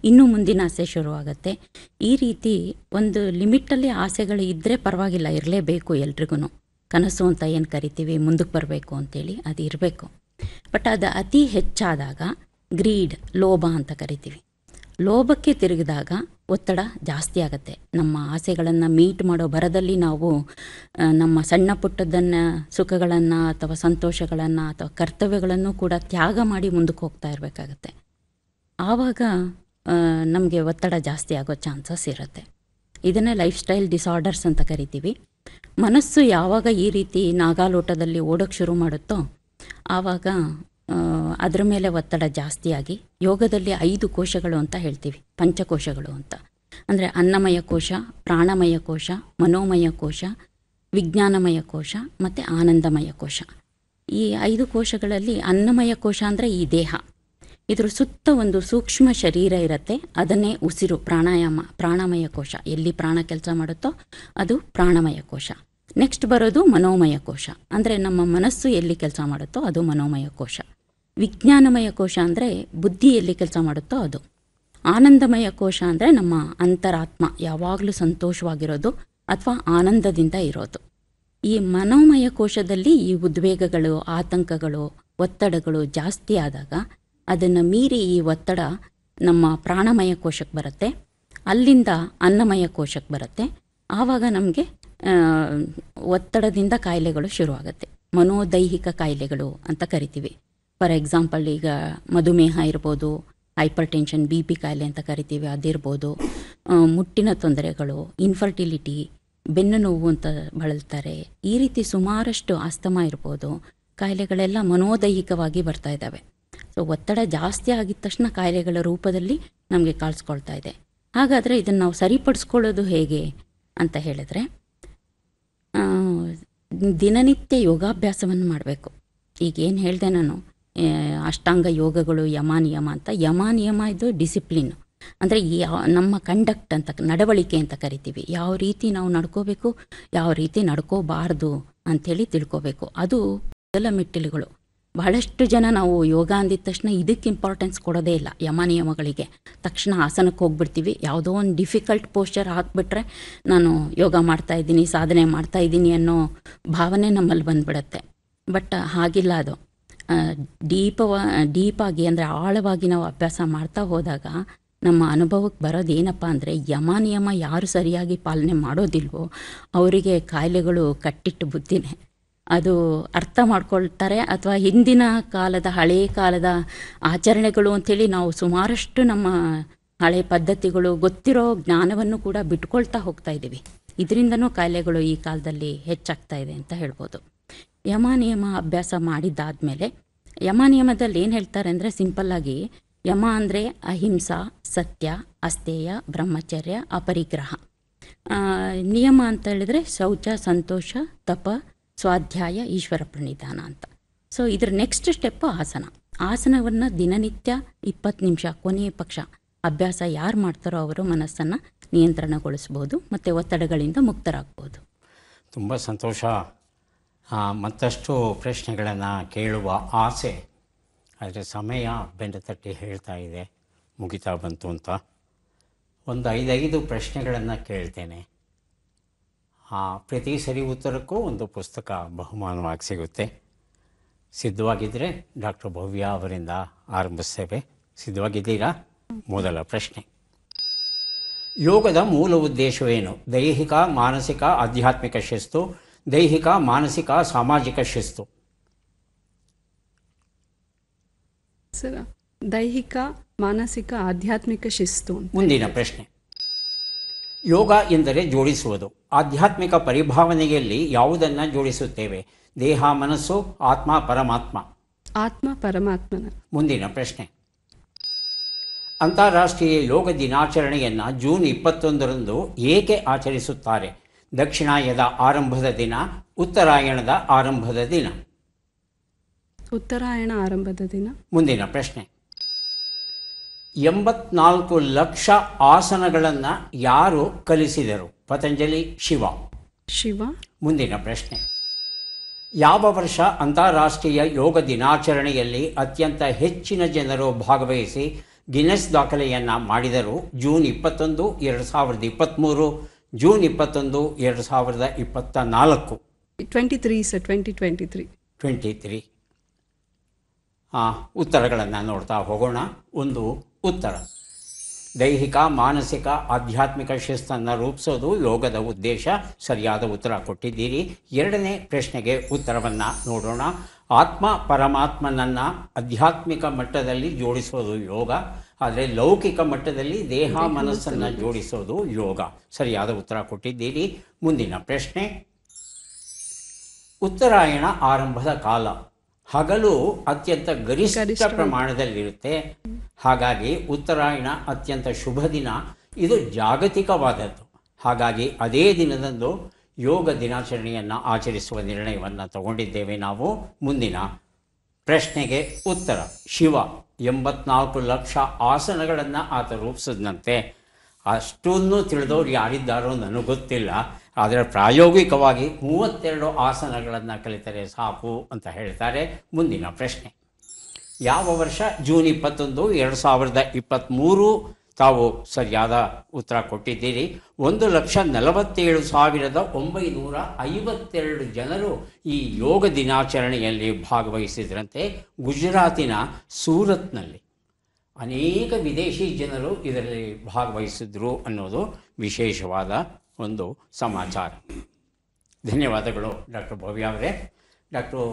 ಇನ್ನೂ ಮುಂದಿನ ಆಸೆ ಶುರುವಾಗತ್ತೆ. ಈ ರೀತಿ ಒಂದು ಲಿಮಿಟಲ್ಲಿ ಆಸೆಗಳು ಇದ್ದರೆ ಪರವಾಗಿಲ್ಲ, ಇರಲೇಬೇಕು. ಎಲ್ರಿಗೂ ಕನಸು ಅಂತ ಏನು ಕರಿತೀವಿ, ಮುಂದಕ್ಕೆ ಬರಬೇಕು ಅಂತೇಳಿ ಅದು ಇರಬೇಕು. ಬಟ್ ಅದು ಅತಿ ಹೆಚ್ಚಾದಾಗ ಗ್ರೀಡ್, ಲೋಭ ಅಂತ ಕರಿತೀವಿ. ಲೋಭಕ್ಕೆ ತಿರುಗಿದಾಗ ಒತ್ತಡ ಜಾಸ್ತಿ ಆಗುತ್ತೆ. ನಮ್ಮ ಆಸೆಗಳನ್ನು ಮೀಟ್ ಮಾಡೋ ಭರದಲ್ಲಿ ನಾವು ನಮ್ಮ ಸಣ್ಣ ಪುಟ್ಟದನ್ನು, ಸುಖಗಳನ್ನು ಅಥವಾ ಸಂತೋಷಗಳನ್ನು ಅಥವಾ ಕರ್ತವ್ಯಗಳನ್ನು ಕೂಡ ತ್ಯಾಗ ಮಾಡಿ ಮುಂದಕ್ಕೆ ಹೋಗ್ತಾ ಇರಬೇಕಾಗತ್ತೆ. ಆವಾಗ ನಮಗೆ ಒತ್ತಡ ಜಾಸ್ತಿ ಆಗೋ ಚಾನ್ಸಸ್ ಇರುತ್ತೆ. ಇದನ್ನೇ ಲೈಫ್ ಸ್ಟೈಲ್ ಡಿಸಾರ್ಡರ್ಸ್ ಅಂತ ಕರಿತೀವಿ. ಮನಸ್ಸು ಯಾವಾಗ ಈ ರೀತಿ ನಾಗಾಲೋಟದಲ್ಲಿ ಓಡೋಕ್ಕೆ ಶುರು ಮಾಡುತ್ತೋ ಆವಾಗ ಅದರ ಮೇಲೆ ಒತ್ತಡ ಜಾಸ್ತಿಯಾಗಿ, ಯೋಗದಲ್ಲಿ 5 ಕೋಶಗಳು ಅಂತ ಹೇಳ್ತೀವಿ, ಪಂಚಕೋಶಗಳು ಅಂತ. ಅಂದರೆ ಅನ್ನಮಯ ಕೋಶ, ಪ್ರಾಣಮಯ ಕೋಶ, ಮನೋಮಯ ಕೋಶ, ವಿಜ್ಞಾನಮಯ ಕೋಶ ಮತ್ತು ಆನಂದಮಯ ಕೋಶ. ಈ 5 ಕೋಶಗಳಲ್ಲಿ ಅನ್ನಮಯ ಕೋಶ ಅಂದರೆ ಈ ದೇಹ. ಇದ್ರ ಸುತ್ತ ಒಂದು ಸೂಕ್ಷ್ಮ ಶರೀರ ಇರುತ್ತೆ, ಅದನ್ನೇ ಉಸಿರು, ಪ್ರಾಣಮಯ ಕೋಶ. ಎಲ್ಲಿ ಪ್ರಾಣ ಕೆಲಸ ಮಾಡುತ್ತೋ ಅದು ಪ್ರಾಣಮಯ ಕೋಶ. ನೆಕ್ಸ್ಟ್ ಬರೋದು ಮನೋಮಯ ಕೋಶ, ಅಂದರೆ ನಮ್ಮ ಮನಸ್ಸು ಎಲ್ಲಿ ಕೆಲಸ ಮಾಡುತ್ತೋ ಅದು ಮನೋಮಯ ಕೋಶ. ವಿಜ್ಞಾನಮಯ ಕೋಶ ಅಂದರೆ ಬುದ್ಧಿ ಎಲ್ಲಿ ಕೆಲಸ ಮಾಡುತ್ತೋ ಅದು. ಆನಂದಮಯ ಕೋಶ ಅಂದರೆ ನಮ್ಮ ಅಂತರಾತ್ಮ ಯಾವಾಗಲೂ ಸಂತೋಷವಾಗಿರೋದು ಅಥವಾ ಆನಂದದಿಂದ ಇರೋದು. ಈ ಮನೋಮಯ ಕೋಶದಲ್ಲಿ ಈ ಉದ್ವೇಗಗಳು, ಆತಂಕಗಳು, ಒತ್ತಡಗಳು ಜಾಸ್ತಿ ಆದಾಗ ಅದನ್ನು ಮೀರಿ ಈ ಒತ್ತಡ ನಮ್ಮ ಪ್ರಾಣಮಯ ಕೋಶಕ್ಕೆ ಬರುತ್ತೆ, ಅಲ್ಲಿಂದ ಅನ್ನಮಯ ಕೋಶಕ್ಕೆ ಬರುತ್ತೆ. ಆವಾಗ ನಮಗೆ ಒತ್ತಡದಿಂದ ಕಾಯಿಲೆಗಳು ಶುರುವಾಗುತ್ತೆ, ಮನೋದೈಹಿಕ ಕಾಯಿಲೆಗಳು ಅಂತ ಕರಿತೀವಿ. ಫಾರ್ ಎಕ್ಸಾಂಪಲ್, ಈಗ ಮಧುಮೇಹ ಇರ್ಬೋದು, ಹೈಪರ್ ಟೆನ್ಷನ್, BP ಕಾಯಿಲೆ ಅಂತ ಕರಿತೀವಿ, ಅದಿರ್ಬೋದು. ಮುಟ್ಟಿನ ತೊಂದರೆಗಳು, ಇನ್ಫರ್ಟಿಲಿಟಿ, ಬೆನ್ನು ನೋವು ಅಂತ ಬಳಲ್ತಾರೆ. ಈ ರೀತಿ ಸುಮಾರಷ್ಟು ಆಸ್ತಮಾ ಇರ್ಬೋದು, ಕಾಯಿಲೆಗಳೆಲ್ಲ ಮನೋದೈಹಿಕವಾಗಿ ಬರ್ತಾ ಇದ್ದಾವೆ. ಸೊ ಒತ್ತಡ ಜಾಸ್ತಿ ಆಗಿದ ತಕ್ಷಣ ಕಾಯಿಲೆಗಳ ರೂಪದಲ್ಲಿ ನಮಗೆ ಕಾಣಿಸ್ಕೊಳ್ತಾ ಇದೆ. ಹಾಗಾದರೆ ಇದನ್ನು ನಾವು ಸರಿಪಡಿಸ್ಕೊಳ್ಳೋದು ಹೇಗೆ ಅಂತ ಹೇಳಿದ್ರೆ, ದಿನನಿತ್ಯ ಯೋಗಾಭ್ಯಾಸವನ್ನು ಮಾಡಬೇಕು. ಈಗೇನು ಹೇಳಿದೆ ನಾನು, ಅಷ್ಟಾಂಗ ಯೋಗಗಳು, ಯಮ ನಿಯಮ ಅಂತ. ಯಮ ನಿಯಮ ಇದು ಡಿಸಿಪ್ಲಿನ್, ಅಂದರೆ ನಮ್ಮ ಕಂಡಕ್ಟ್ ಅಂತ, ನಡವಳಿಕೆ ಅಂತ ಕರಿತೀವಿ. ಯಾವ ರೀತಿ ನಾವು ನಡ್ಕೋಬೇಕು, ಯಾವ ರೀತಿ ನಡ್ಕೋಬಾರ್ದು ಅಂಥೇಳಿ ತಿಳ್ಕೋಬೇಕು. ಅದು ಮೊದಲ ಮೆಟ್ಟಿಲುಗಳು. ಬಹಳಷ್ಟು ಜನ ನಾವು ಯೋಗ ಅಂದಿದ ತಕ್ಷಣ ಇದಕ್ಕೆ ಇಂಪಾರ್ಟೆನ್ಸ್ ಕೊಡೋದೇ ಇಲ್ಲ. ಯಮ ನಿಯಮಗಳಿಗೆ ತಕ್ಷಣ ಆಸನಕ್ಕೆ ಹೋಗ್ಬಿಡ್ತೀವಿ. ಯಾವುದೋ ಒಂದು ಡಿಫಿಕಲ್ಟ್ ಪೋಸ್ಚರ್ ಹಾಕಿಬಿಟ್ರೆ ನಾನು ಯೋಗ ಮಾಡ್ತಾಯಿದ್ದೀನಿ, ಸಾಧನೆ ಮಾಡ್ತಾಯಿದ್ದೀನಿ ಅನ್ನೋ ಭಾವನೆ ನಮ್ಮಲ್ಲಿ ಬಂದುಬಿಡುತ್ತೆ. ಬಟ್ ಹಾಗಿಲ್ಲ. ಅದು ಡೀಪಾಗಿ ಅಂದರೆ ಆಳವಾಗಿ ನಾವು ಅಭ್ಯಾಸ ಮಾಡ್ತಾ ಹೋದಾಗ ನಮ್ಮ ಅನುಭವಕ್ಕೆ ಬರೋದು ಏನಪ್ಪ ಅಂದರೆ, ಯಮ ನಿಯಮ ಯಾರು ಸರಿಯಾಗಿ ಪಾಲನೆ ಮಾಡೋದಿಲ್ವೋ ಅವರಿಗೆ ಕಾಯಿಲೆಗಳು ಕಟ್ಟಿಟ್ಟು ಬುದ್ಧಿನೇ. ಅದು ಅರ್ಥ ಮಾಡ್ಕೊಳ್ತಾರೆ. ಅಥವಾ ಹಿಂದಿನ ಕಾಲದ, ಹಳೆಯ ಕಾಲದ ಆಚರಣೆಗಳು ಅಂಥೇಳಿ ನಾವು ಸುಮಾರಷ್ಟು ನಮ್ಮ ಹಳೆ ಪದ್ಧತಿಗಳು, ಗೊತ್ತಿರೋ ಜ್ಞಾನವನ್ನು ಕೂಡ ಬಿಟ್ಕೊಳ್ತಾ ಹೋಗ್ತಾ ಇದ್ದೀವಿ. ಇದರಿಂದನೂ ಕಾಯಿಲೆಗಳು ಈ ಕಾಲದಲ್ಲಿ ಹೆಚ್ಚಾಗ್ತಾ ಇದೆ ಅಂತ ಹೇಳ್ಬೋದು. ಯಮ ನಿಯಮ ಅಭ್ಯಾಸ ಮಾಡಿದ್ದಾದಮೇಲೆ, ಯಮ ನಿಯಮದಲ್ಲಿ ಏನು ಹೇಳ್ತಾರೆ ಅಂದರೆ ಸಿಂಪಲ್ಲಾಗಿ, ಯಮ ಅಂದರೆ ಅಹಿಂಸಾ, ಸತ್ಯ, ಅಸ್ತೇಯ, ಬ್ರಹ್ಮಚರ್ಯ, ಅಪರಿಗ್ರಹ. ನಿಯಮ ಅಂತ ಹೇಳಿದರೆ ಶೌಚ, ಸಂತೋಷ, ತಪ, ಸ್ವಾಧ್ಯಾಯ, ಈಶ್ವರ ಪ್ರಣಿಧಾನ ಅಂತ. ಸೊ ಇದ್ರ ನೆಕ್ಸ್ಟ್ ಸ್ಟೆಪ್ಪು ಆಸನ. ಆಸನವನ್ನು ದಿನನಿತ್ಯ 20 ನಿಮಿಷ ಕೊನೆಯ ಪಕ್ಷ ಅಭ್ಯಾಸ ಯಾರು ಮಾಡ್ತಾರೋ ಅವರು ಮನಸ್ಸನ್ನು ನಿಯಂತ್ರಣಗೊಳಿಸ್ಬೋದು ಮತ್ತು ಒತ್ತಡಗಳಿಂದ ಮುಕ್ತರಾಗ್ಬೋದು. ತುಂಬ ಸಂತೋಷ. ಮತ್ತಷ್ಟು ಪ್ರಶ್ನೆಗಳನ್ನು ಕೇಳುವ ಆಸೆ, ಆದರೆ ಸಮಯ ಬೆಂಡ ತಟ್ಟಿ ಹೇಳ್ತಾ ಇದೆ, ಮುಗಿತಾ ಬಂತು ಅಂತ. ಒಂದು 5 ಪ್ರಶ್ನೆಗಳನ್ನು ಕೇಳ್ತೇನೆ. ಪ್ರತಿ ಸರಿ ಉತ್ತರಕ್ಕೂ ಒಂದು ಪುಸ್ತಕ ಬಹುಮಾನವಾಗಿ ಸಿಗುತ್ತೆ. ಸಿದ್ಧವಾಗಿದ್ದರೆ ಡಾಕ್ಟರ್ ಭವ್ಯ ಅವರಿಂದ ಆರಂಭಿಸ್ತೇವೆ. ಸಿದ್ಧವಾಗಿದ್ದೀರಾ? ಮೊದಲ ಪ್ರಶ್ನೆ, ಯೋಗದ ಮೂಲ ಉದ್ದೇಶವೇನು? ದೈಹಿಕ, ಮಾನಸಿಕ, ಆಧ್ಯಾತ್ಮಿಕ ಶಿಸ್ತು, ದೈಹಿಕ, ಮಾನಸಿಕ, ಸಾಮಾಜಿಕ ಶಿಸ್ತು. ಸರ್, ದೈಹಿಕ, ಮಾನಸಿಕ, ಆಧ್ಯಾತ್ಮಿಕ ಶಿಸ್ತು. ಮುಂದಿನ ಪ್ರಶ್ನೆ, ಯೋಗ ಎಂದರೆ ಜೋಡಿಸುವುದು. ಆಧ್ಯಾತ್ಮಿಕ ಪರಿಭಾವನೆಯಲ್ಲಿ ಯಾವುದನ್ನು ಜೋಡಿಸುತ್ತೇವೆ? ದೇಹ, ಮನಸ್ಸು, ಆತ್ಮ, ಪರಮಾತ್ಮ. ಆತ್ಮ ಪರಮಾತ್ಮನ. ಮುಂದಿನ ಪ್ರಶ್ನೆ, ಅಂತಾರಾಷ್ಟ್ರೀಯ ಯೋಗ ದಿನಾಚರಣೆಯನ್ನು ಜೂನ್ 21ರಂದು ಏಕೆ ಆಚರಿಸುತ್ತಾರೆ? ದಕ್ಷಿಣಾಯನದ ಆರಂಭದ ದಿನ, ಉತ್ತರಾಯಣದ ಆರಂಭದ ದಿನ. ಉತ್ತರಾಯಣ ಆರಂಭದ ದಿನ. ಮುಂದಿನ ಪ್ರಶ್ನೆ, 84 ಲಕ್ಷ ಆಸನಗಳನ್ನು ಯಾರು ಕಲಿಸಿದರು? ಪತಂಜಲಿ, ಶಿವ. ಶಿವ. ಮುಂದಿನ ಪ್ರಶ್ನೆ, ಯಾವ ವರ್ಷ ಅಂತಾರಾಷ್ಟ್ರೀಯ ಯೋಗ ದಿನಾಚರಣೆಯಲ್ಲಿ ಅತ್ಯಂತ ಹೆಚ್ಚಿನ ಜನರು ಭಾಗವಹಿಸಿ ಗಿನ್ನೆಸ್ ದಾಖಲೆಯನ್ನು ಮಾಡಿದರು? June 21, 2023, June 21, 2024. 23 ಸರ್, 2023. 23. ಉತ್ತರಗಳನ್ನು ನೋಡ್ತಾ ಹೋಗೋಣ. ಒಂದು ಉತ್ತರ, ದೈಹಿಕ, ಮಾನಸಿಕ, ಆಧ್ಯಾತ್ಮಿಕ ಶಿಸ್ತನ್ನು ರೂಪಿಸೋದು ಯೋಗದ ಉದ್ದೇಶ. ಸರಿಯಾದ ಉತ್ತರ ಕೊಟ್ಟಿದ್ದೀರಿ. ಎರಡನೇ ಪ್ರಶ್ನೆಗೆ ಉತ್ತರವನ್ನು ನೋಡೋಣ. ಆತ್ಮ ಪರಮಾತ್ಮನನ್ನು ಆಧ್ಯಾತ್ಮಿಕ ಮಟ್ಟದಲ್ಲಿ ಜೋಡಿಸೋದು ಯೋಗ, ಆದರೆ ಲೌಕಿಕ ಮಟ್ಟದಲ್ಲಿ ದೇಹ ಮನಸ್ಸನ್ನು ಜೋಡಿಸೋದು ಯೋಗ. ಸರಿಯಾದ ಉತ್ತರ ಕೊಟ್ಟಿದ್ದೀರಿ. ಮುಂದಿನ ಪ್ರಶ್ನೆ, ಉತ್ತರಾಯಣ ಆರಂಭದ ಕಾಲ. ಹಗಲು ಅತ್ಯಂತ ಗರಿಷ್ಠ ಪ್ರಮಾಣದಲ್ಲಿರುತ್ತೆ. ಹಾಗಾಗಿ ಉತ್ತರಾಯಣ ಅತ್ಯಂತ ಶುಭ ದಿನ. ಇದು ಜಾಗತಿಕವಾದದ್ದು. ಹಾಗಾಗಿ ಅದೇ ದಿನದಂದು ಯೋಗ ದಿನಾಚರಣೆಯನ್ನು ಆಚರಿಸುವ ನಿರ್ಣಯವನ್ನು ತಗೊಂಡಿದ್ದೇವೆ ನಾವು. ಮುಂದಿನ ಪ್ರಶ್ನೆಗೆ ಉತ್ತರ, ಶಿವ 84 ಲಕ್ಷ ಆಸನಗಳನ್ನು ಆತ ರೂಪಿಸಿದಂತೆ. ಅಷ್ಟನ್ನು ತಿಳಿದವ್ರು ಯಾರಿದ್ದಾರೋ ನನಗೆ ಗೊತ್ತಿಲ್ಲ, ಆದರೆ ಪ್ರಾಯೋಗಿಕವಾಗಿ 32 ಆಸನಗಳನ್ನು ಕಲಿತರೆ ಸಾಕು ಅಂತ ಹೇಳ್ತಾರೆ. ಮುಂದಿನ ಪ್ರಶ್ನೆ, ಯಾವ ವರ್ಷ? ಜೂನ್ 21, 2023. ತಾವು ಸರಿಯಾದ ಉತ್ತರ ಕೊಟ್ಟಿದ್ದೀರಿ. 1,47,952 ಜನರು ಈ ಯೋಗ ದಿನಾಚರಣೆಯಲ್ಲಿ ಭಾಗವಹಿಸಿದ್ರಂತೆ. ಗುಜರಾತಿನ ಸೂರತ್ನಲ್ಲಿ ಅನೇಕ ವಿದೇಶಿ ಜನರು ಇದರಲ್ಲಿ ಭಾಗವಹಿಸಿದ್ರು ಅನ್ನೋದು ವಿಶೇಷವಾದ ಒಂದು ಸಮಾಚಾರ. ಧನ್ಯವಾದಗಳು ಡಾಕ್ಟರ್ ಭವ್ಯ ಅವರೇ. ಡಾಕ್ಟರ್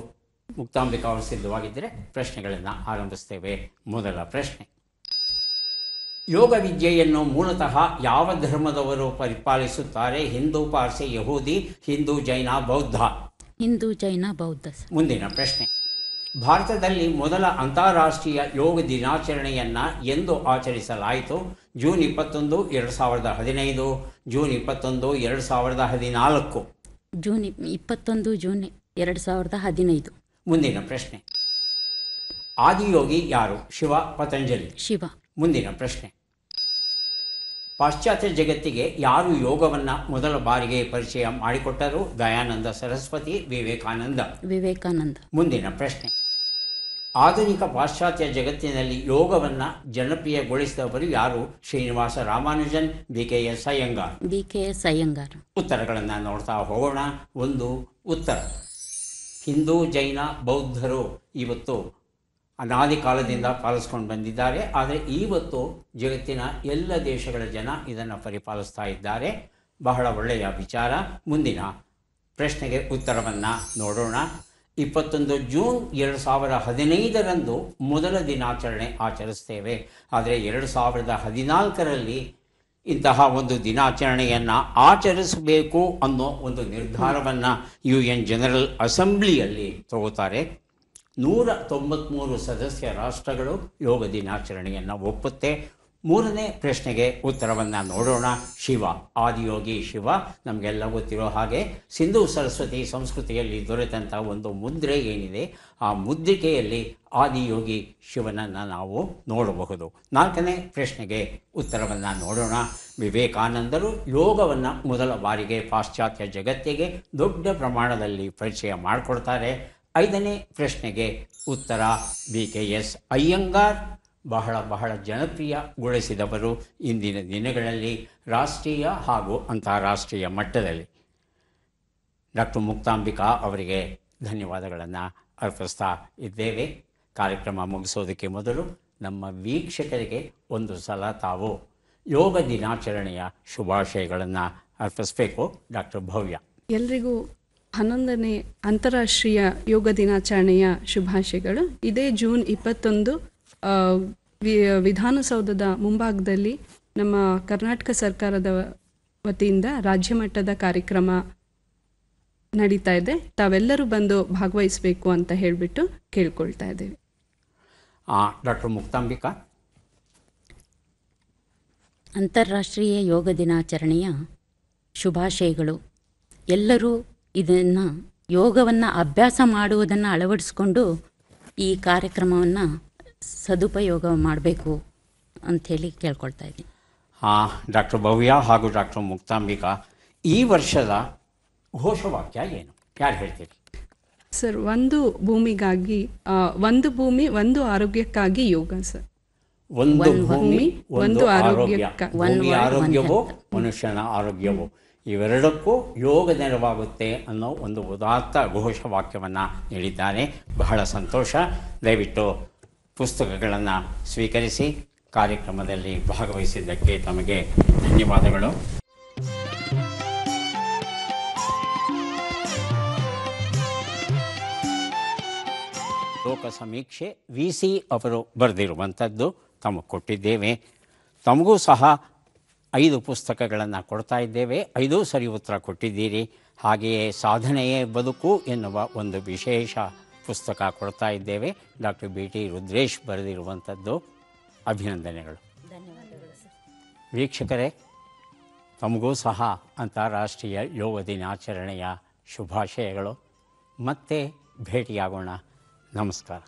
ಮುಕ್ತಾಂಬಿಕಾ ಅವರು ಸಿದ್ಧವಾಗಿದ್ದರೆ ಪ್ರಶ್ನೆಗಳನ್ನು ಆರಂಭಿಸ್ತೇವೆ. ಮೊದಲ ಪ್ರಶ್ನೆ, ಯೋಗ ವಿದ್ಯೆಯನ್ನು ಮೂಲತಃ ಯಾವ ಧರ್ಮದವರು ಪರಿಪಾಲಿಸುತ್ತಾರೆ? ಹಿಂದೂ, ಪಾರ್ಸಿ, ಯಹೂದಿ, ಹಿಂದೂ, ಜೈನ, ಬೌದ್ಧ. ಹಿಂದೂ, ಜೈನ, ಬೌದ್ಧ. ಮುಂದಿನ ಪ್ರಶ್ನೆ, ಭಾರತದಲ್ಲಿ ಮೊದಲ ಅಂತಾರಾಷ್ಟ್ರೀಯ ಯೋಗ ದಿನಾಚರಣೆಯನ್ನು ಎಂದು ಆಚರಿಸಲಾಯಿತು? June 21, 2015, June 21, 2014. June 21, June 2015. ಮುಂದಿನ ಪ್ರಶ್ನೆ, ಆದಿಯೋಗಿ ಯಾರು? ಶಿವ, ಪತಂಜಲಿ. ಶಿವ. ಮುಂದಿನ ಪ್ರಶ್ನೆ, ಪಾಶ್ಚಾತ್ಯ ಜಗತ್ತಿಗೆ ಯಾರು ಯೋಗವನ್ನು ಮೊದಲ ಬಾರಿಗೆ ಪರಿಚಯ ಮಾಡಿಕೊಟ್ಟರು? ದಯಾನಂದ ಸರಸ್ವತಿ, ವಿವೇಕಾನಂದ. ವಿವೇಕಾನಂದ. ಮುಂದಿನ ಪ್ರಶ್ನೆ, ಆಧುನಿಕ ಪಾಶ್ಚಾತ್ಯ ಜಗತ್ತಿನಲ್ಲಿ ಯೋಗವನ್ನು ಜನಪ್ರಿಯಗೊಳಿಸಿದವರು ಯಾರು? ಶ್ರೀನಿವಾಸ ರಾಮಾನುಜನ್, BKS ಅಯ್ಯಂಗಾರ್. BKS ಅಯ್ಯಂಗಾರ್. ಉತ್ತರಗಳನ್ನು ನೋಡ್ತಾ ಹೋಗೋಣ. ಒಂದು ಉತ್ತರ, ಹಿಂದೂ, ಜೈನ, ಬೌದ್ಧರು ಇವತ್ತು ಅನಾದಿ ಕಾಲದಿಂದ ಪಾಲಿಸ್ಕೊಂಡು ಬಂದಿದ್ದಾರೆ. ಆದರೆ ಇವತ್ತು ಜಗತ್ತಿನ ಎಲ್ಲ ದೇಶಗಳ ಜನ ಇದನ್ನು ಪರಿಪಾಲಿಸ್ತಾ ಇದ್ದಾರೆ. ಬಹಳ ಒಳ್ಳೆಯ ವಿಚಾರ. ಮುಂದಿನ ಪ್ರಶ್ನೆಗೆ ಉತ್ತರವನ್ನು ನೋಡೋಣ. ಜೂನ್ 2015 ಮೊದಲ ದಿನಾಚರಣೆ ಆಚರಿಸ್ತೇವೆ. ಆದರೆ 2014 ಇಂತಹ ಒಂದು ದಿನಾಚರಣೆಯನ್ನು ಆಚರಿಸಬೇಕು ಅನ್ನೋ ಒಂದು ನಿರ್ಧಾರವನ್ನು UN ಜನರಲ್ ಅಸೆಂಬ್ಲಿಯಲ್ಲಿ ತಗೋತಾರೆ. 193 ಸದಸ್ಯ ರಾಷ್ಟ್ರಗಳು ಯೋಗ ದಿನಾಚರಣೆಯನ್ನು ಒಪ್ಪುತ್ತೆ. ಮೂರನೇ ಪ್ರಶ್ನೆಗೆ ಉತ್ತರವನ್ನು ನೋಡೋಣ. ಶಿವ, ಆದಿಯೋಗಿ ಶಿವ ನಮಗೆಲ್ಲ ಗೊತ್ತಿರೋ ಹಾಗೆ ಸಿಂಧೂ ಸರಸ್ವತಿ ಸಂಸ್ಕೃತಿಯಲ್ಲಿ ದೊರೆತಂಥ ಒಂದು ಮುದ್ರೆ ಏನಿದೆ, ಆ ಮುದ್ರಿಕೆಯಲ್ಲಿ ಆದಿಯೋಗಿ ಶಿವನನ್ನು ನಾವು ನೋಡಬಹುದು. ನಾಲ್ಕನೇ ಪ್ರಶ್ನೆಗೆ ಉತ್ತರವನ್ನು ನೋಡೋಣ. ವಿವೇಕಾನಂದರು ಯೋಗವನ್ನು ಮೊದಲ ಬಾರಿಗೆ ಪಾಶ್ಚಾತ್ಯ ಜಗತ್ತಿಗೆ ದೊಡ್ಡ ಪ್ರಮಾಣದಲ್ಲಿ ಪರಿಚಯ ಮಾಡಿಕೊಡ್ತಾರೆ. ಐದನೇ ಪ್ರಶ್ನೆಗೆ ಉತ್ತರ BKS ಅಯ್ಯಂಗಾರ್, ಬಹಳ ಜನಪ್ರಿಯಗೊಳಿಸಿದವರು ಇಂದಿನ ದಿನಗಳಲ್ಲಿ ರಾಷ್ಟ್ರೀಯ ಹಾಗೂ ಅಂತಾರಾಷ್ಟ್ರೀಯ ಮಟ್ಟದಲ್ಲಿ. ಡಾಕ್ಟರ್ ಮುಕ್ತಾಂಬಿಕಾ ಅವರಿಗೆ ಧನ್ಯವಾದಗಳನ್ನು ಅರ್ಪಿಸ್ತಾ ಇದ್ದೇವೆ. ಕಾರ್ಯಕ್ರಮ ಮುಗಿಸೋದಕ್ಕೆ ಮೊದಲು ನಮ್ಮ ವೀಕ್ಷಕರಿಗೆ ಒಂದು ಸಲ ತಾವು ಯೋಗ ದಿನಾಚರಣೆಯ ಶುಭಾಶಯಗಳನ್ನು ಅರ್ಪಿಸಬೇಕು. ಡಾಕ್ಟರ್ ಭವ್ಯ. ಎಲ್ರಿಗೂ 11ನೇ ಅಂತಾರಾಷ್ಟ್ರೀಯ ಯೋಗ ದಿನಾಚರಣೆಯ ಶುಭಾಶಯಗಳು. ಇದೇ ಜೂನ್ 21 ವಿಧಾನಸೌಧದ ಮುಂಭಾಗದಲ್ಲಿ ನಮ್ಮ ಕರ್ನಾಟಕ ಸರ್ಕಾರದ ವತಿಯಿಂದ ರಾಜ್ಯ ಮಟ್ಟದ ಕಾರ್ಯಕ್ರಮ ನಡೀತಾ ಇದೆ. ತಾವೆಲ್ಲರೂ ಬಂದು ಭಾಗವಹಿಸಬೇಕು ಅಂತ ಹೇಳಿಬಿಟ್ಟು ಕೇಳ್ಕೊಳ್ತಾ ಇದ್ದೇವೆ. ಡಾಕ್ಟರ್ ಮುಕ್ತಾಂಬಿಕಾ. ಅಂತಾರಾಷ್ಟ್ರೀಯ ಯೋಗ ದಿನಾಚರಣೆಯ ಶುಭಾಶಯಗಳು. ಎಲ್ಲರೂ ಇದನ್ನು ಯೋಗವನ್ನು ಅಭ್ಯಾಸ ಮಾಡುವುದನ್ನು ಅಳವಡಿಸ್ಕೊಂಡು ಈ ಕಾರ್ಯಕ್ರಮವನ್ನು ಸದುಪಯೋಗ ಮಾಡಬೇಕು ಅಂಥೇಳಿ ಕೇಳ್ಕೊಳ್ತಾ ಇದ್ದೀನಿ. ಡಾಕ್ಟರ್ ಭವ್ಯ ಹಾಗೂ ಡಾಕ್ಟರ್ ಮುಕ್ತಾಂಬಿಕಾ, ಈ ವರ್ಷದ ಘೋಷವಾಕ್ಯ ಏನು, ಯಾರು ಹೇಳ್ತೀರಿ? ಸರ್, ಒಂದು ಭೂಮಿಗಾಗಿ, ಒಂದು ಭೂಮಿ ಒಂದು ಆರೋಗ್ಯಕ್ಕಾಗಿ ಯೋಗ. ಸರ್, ಒಂದು ಭೂಮಿ ಒಂದು ಆರೋಗ್ಯವೋ ಮನುಷ್ಯನ ಆರೋಗ್ಯವೋ, ಇವೆರಡಕ್ಕೂ ಯೋಗ ನೆರವಾಗುತ್ತೆ ಅನ್ನೋ ಒಂದು ಉದಾತ್ತ ಘೋಷವಾಕ್ಯವನ್ನು ನೀಡಿದ್ದಾನೆ. ಬಹಳ ಸಂತೋಷ. ದಯವಿಟ್ಟು ಪುಸ್ತಕಗಳನ್ನು ಸ್ವೀಕರಿಸಿ ಕಾರ್ಯಕ್ರಮದಲ್ಲಿ ಭಾಗವಹಿಸಿದ್ದಕ್ಕೆ ತಮಗೆ ಧನ್ಯವಾದಗಳು. ಲೋಕ ಸಮೀಕ್ಷೆ VC ಅವರು ಬರೆದಿರುವಂಥದ್ದು ತಮಗೆ ಕೊಟ್ಟಿದ್ದೇವೆ. ತಮಗೂ ಸಹ 5 ಪುಸ್ತಕಗಳನ್ನು ಕೊಡ್ತಾ ಇದ್ದೇವೆ. 5 ಸರಿ ಉತ್ತರ ಕೊಟ್ಟಿದ್ದೀರಿ. ಹಾಗೆಯೇ ಸಾಧನೆಯೇ ಬದುಕು ಎನ್ನುವ ಒಂದು ವಿಶೇಷ ಪುಸ್ತಕ ಕೊಡ್ತಾ ಇದ್ದೇವೆ. ಡಾಕ್ಟರ್ BT ರುದ್ರೇಶ್ ಬರೆದಿರುವಂಥದ್ದು. ಅಭಿನಂದನೆಗಳು. ಧನ್ಯವಾದಗಳು ಸರ್. ವೀಕ್ಷಕರೇ, ತಮಗೂ ಸಹ ಅಂತಾರಾಷ್ಟ್ರೀಯ ಯೋಗ ದಿನಾಚರಣೆಯ ಶುಭಾಶಯಗಳು. ಮತ್ತೆ ಭೇಟಿಯಾಗೋಣ. ನಮಸ್ಕಾರ.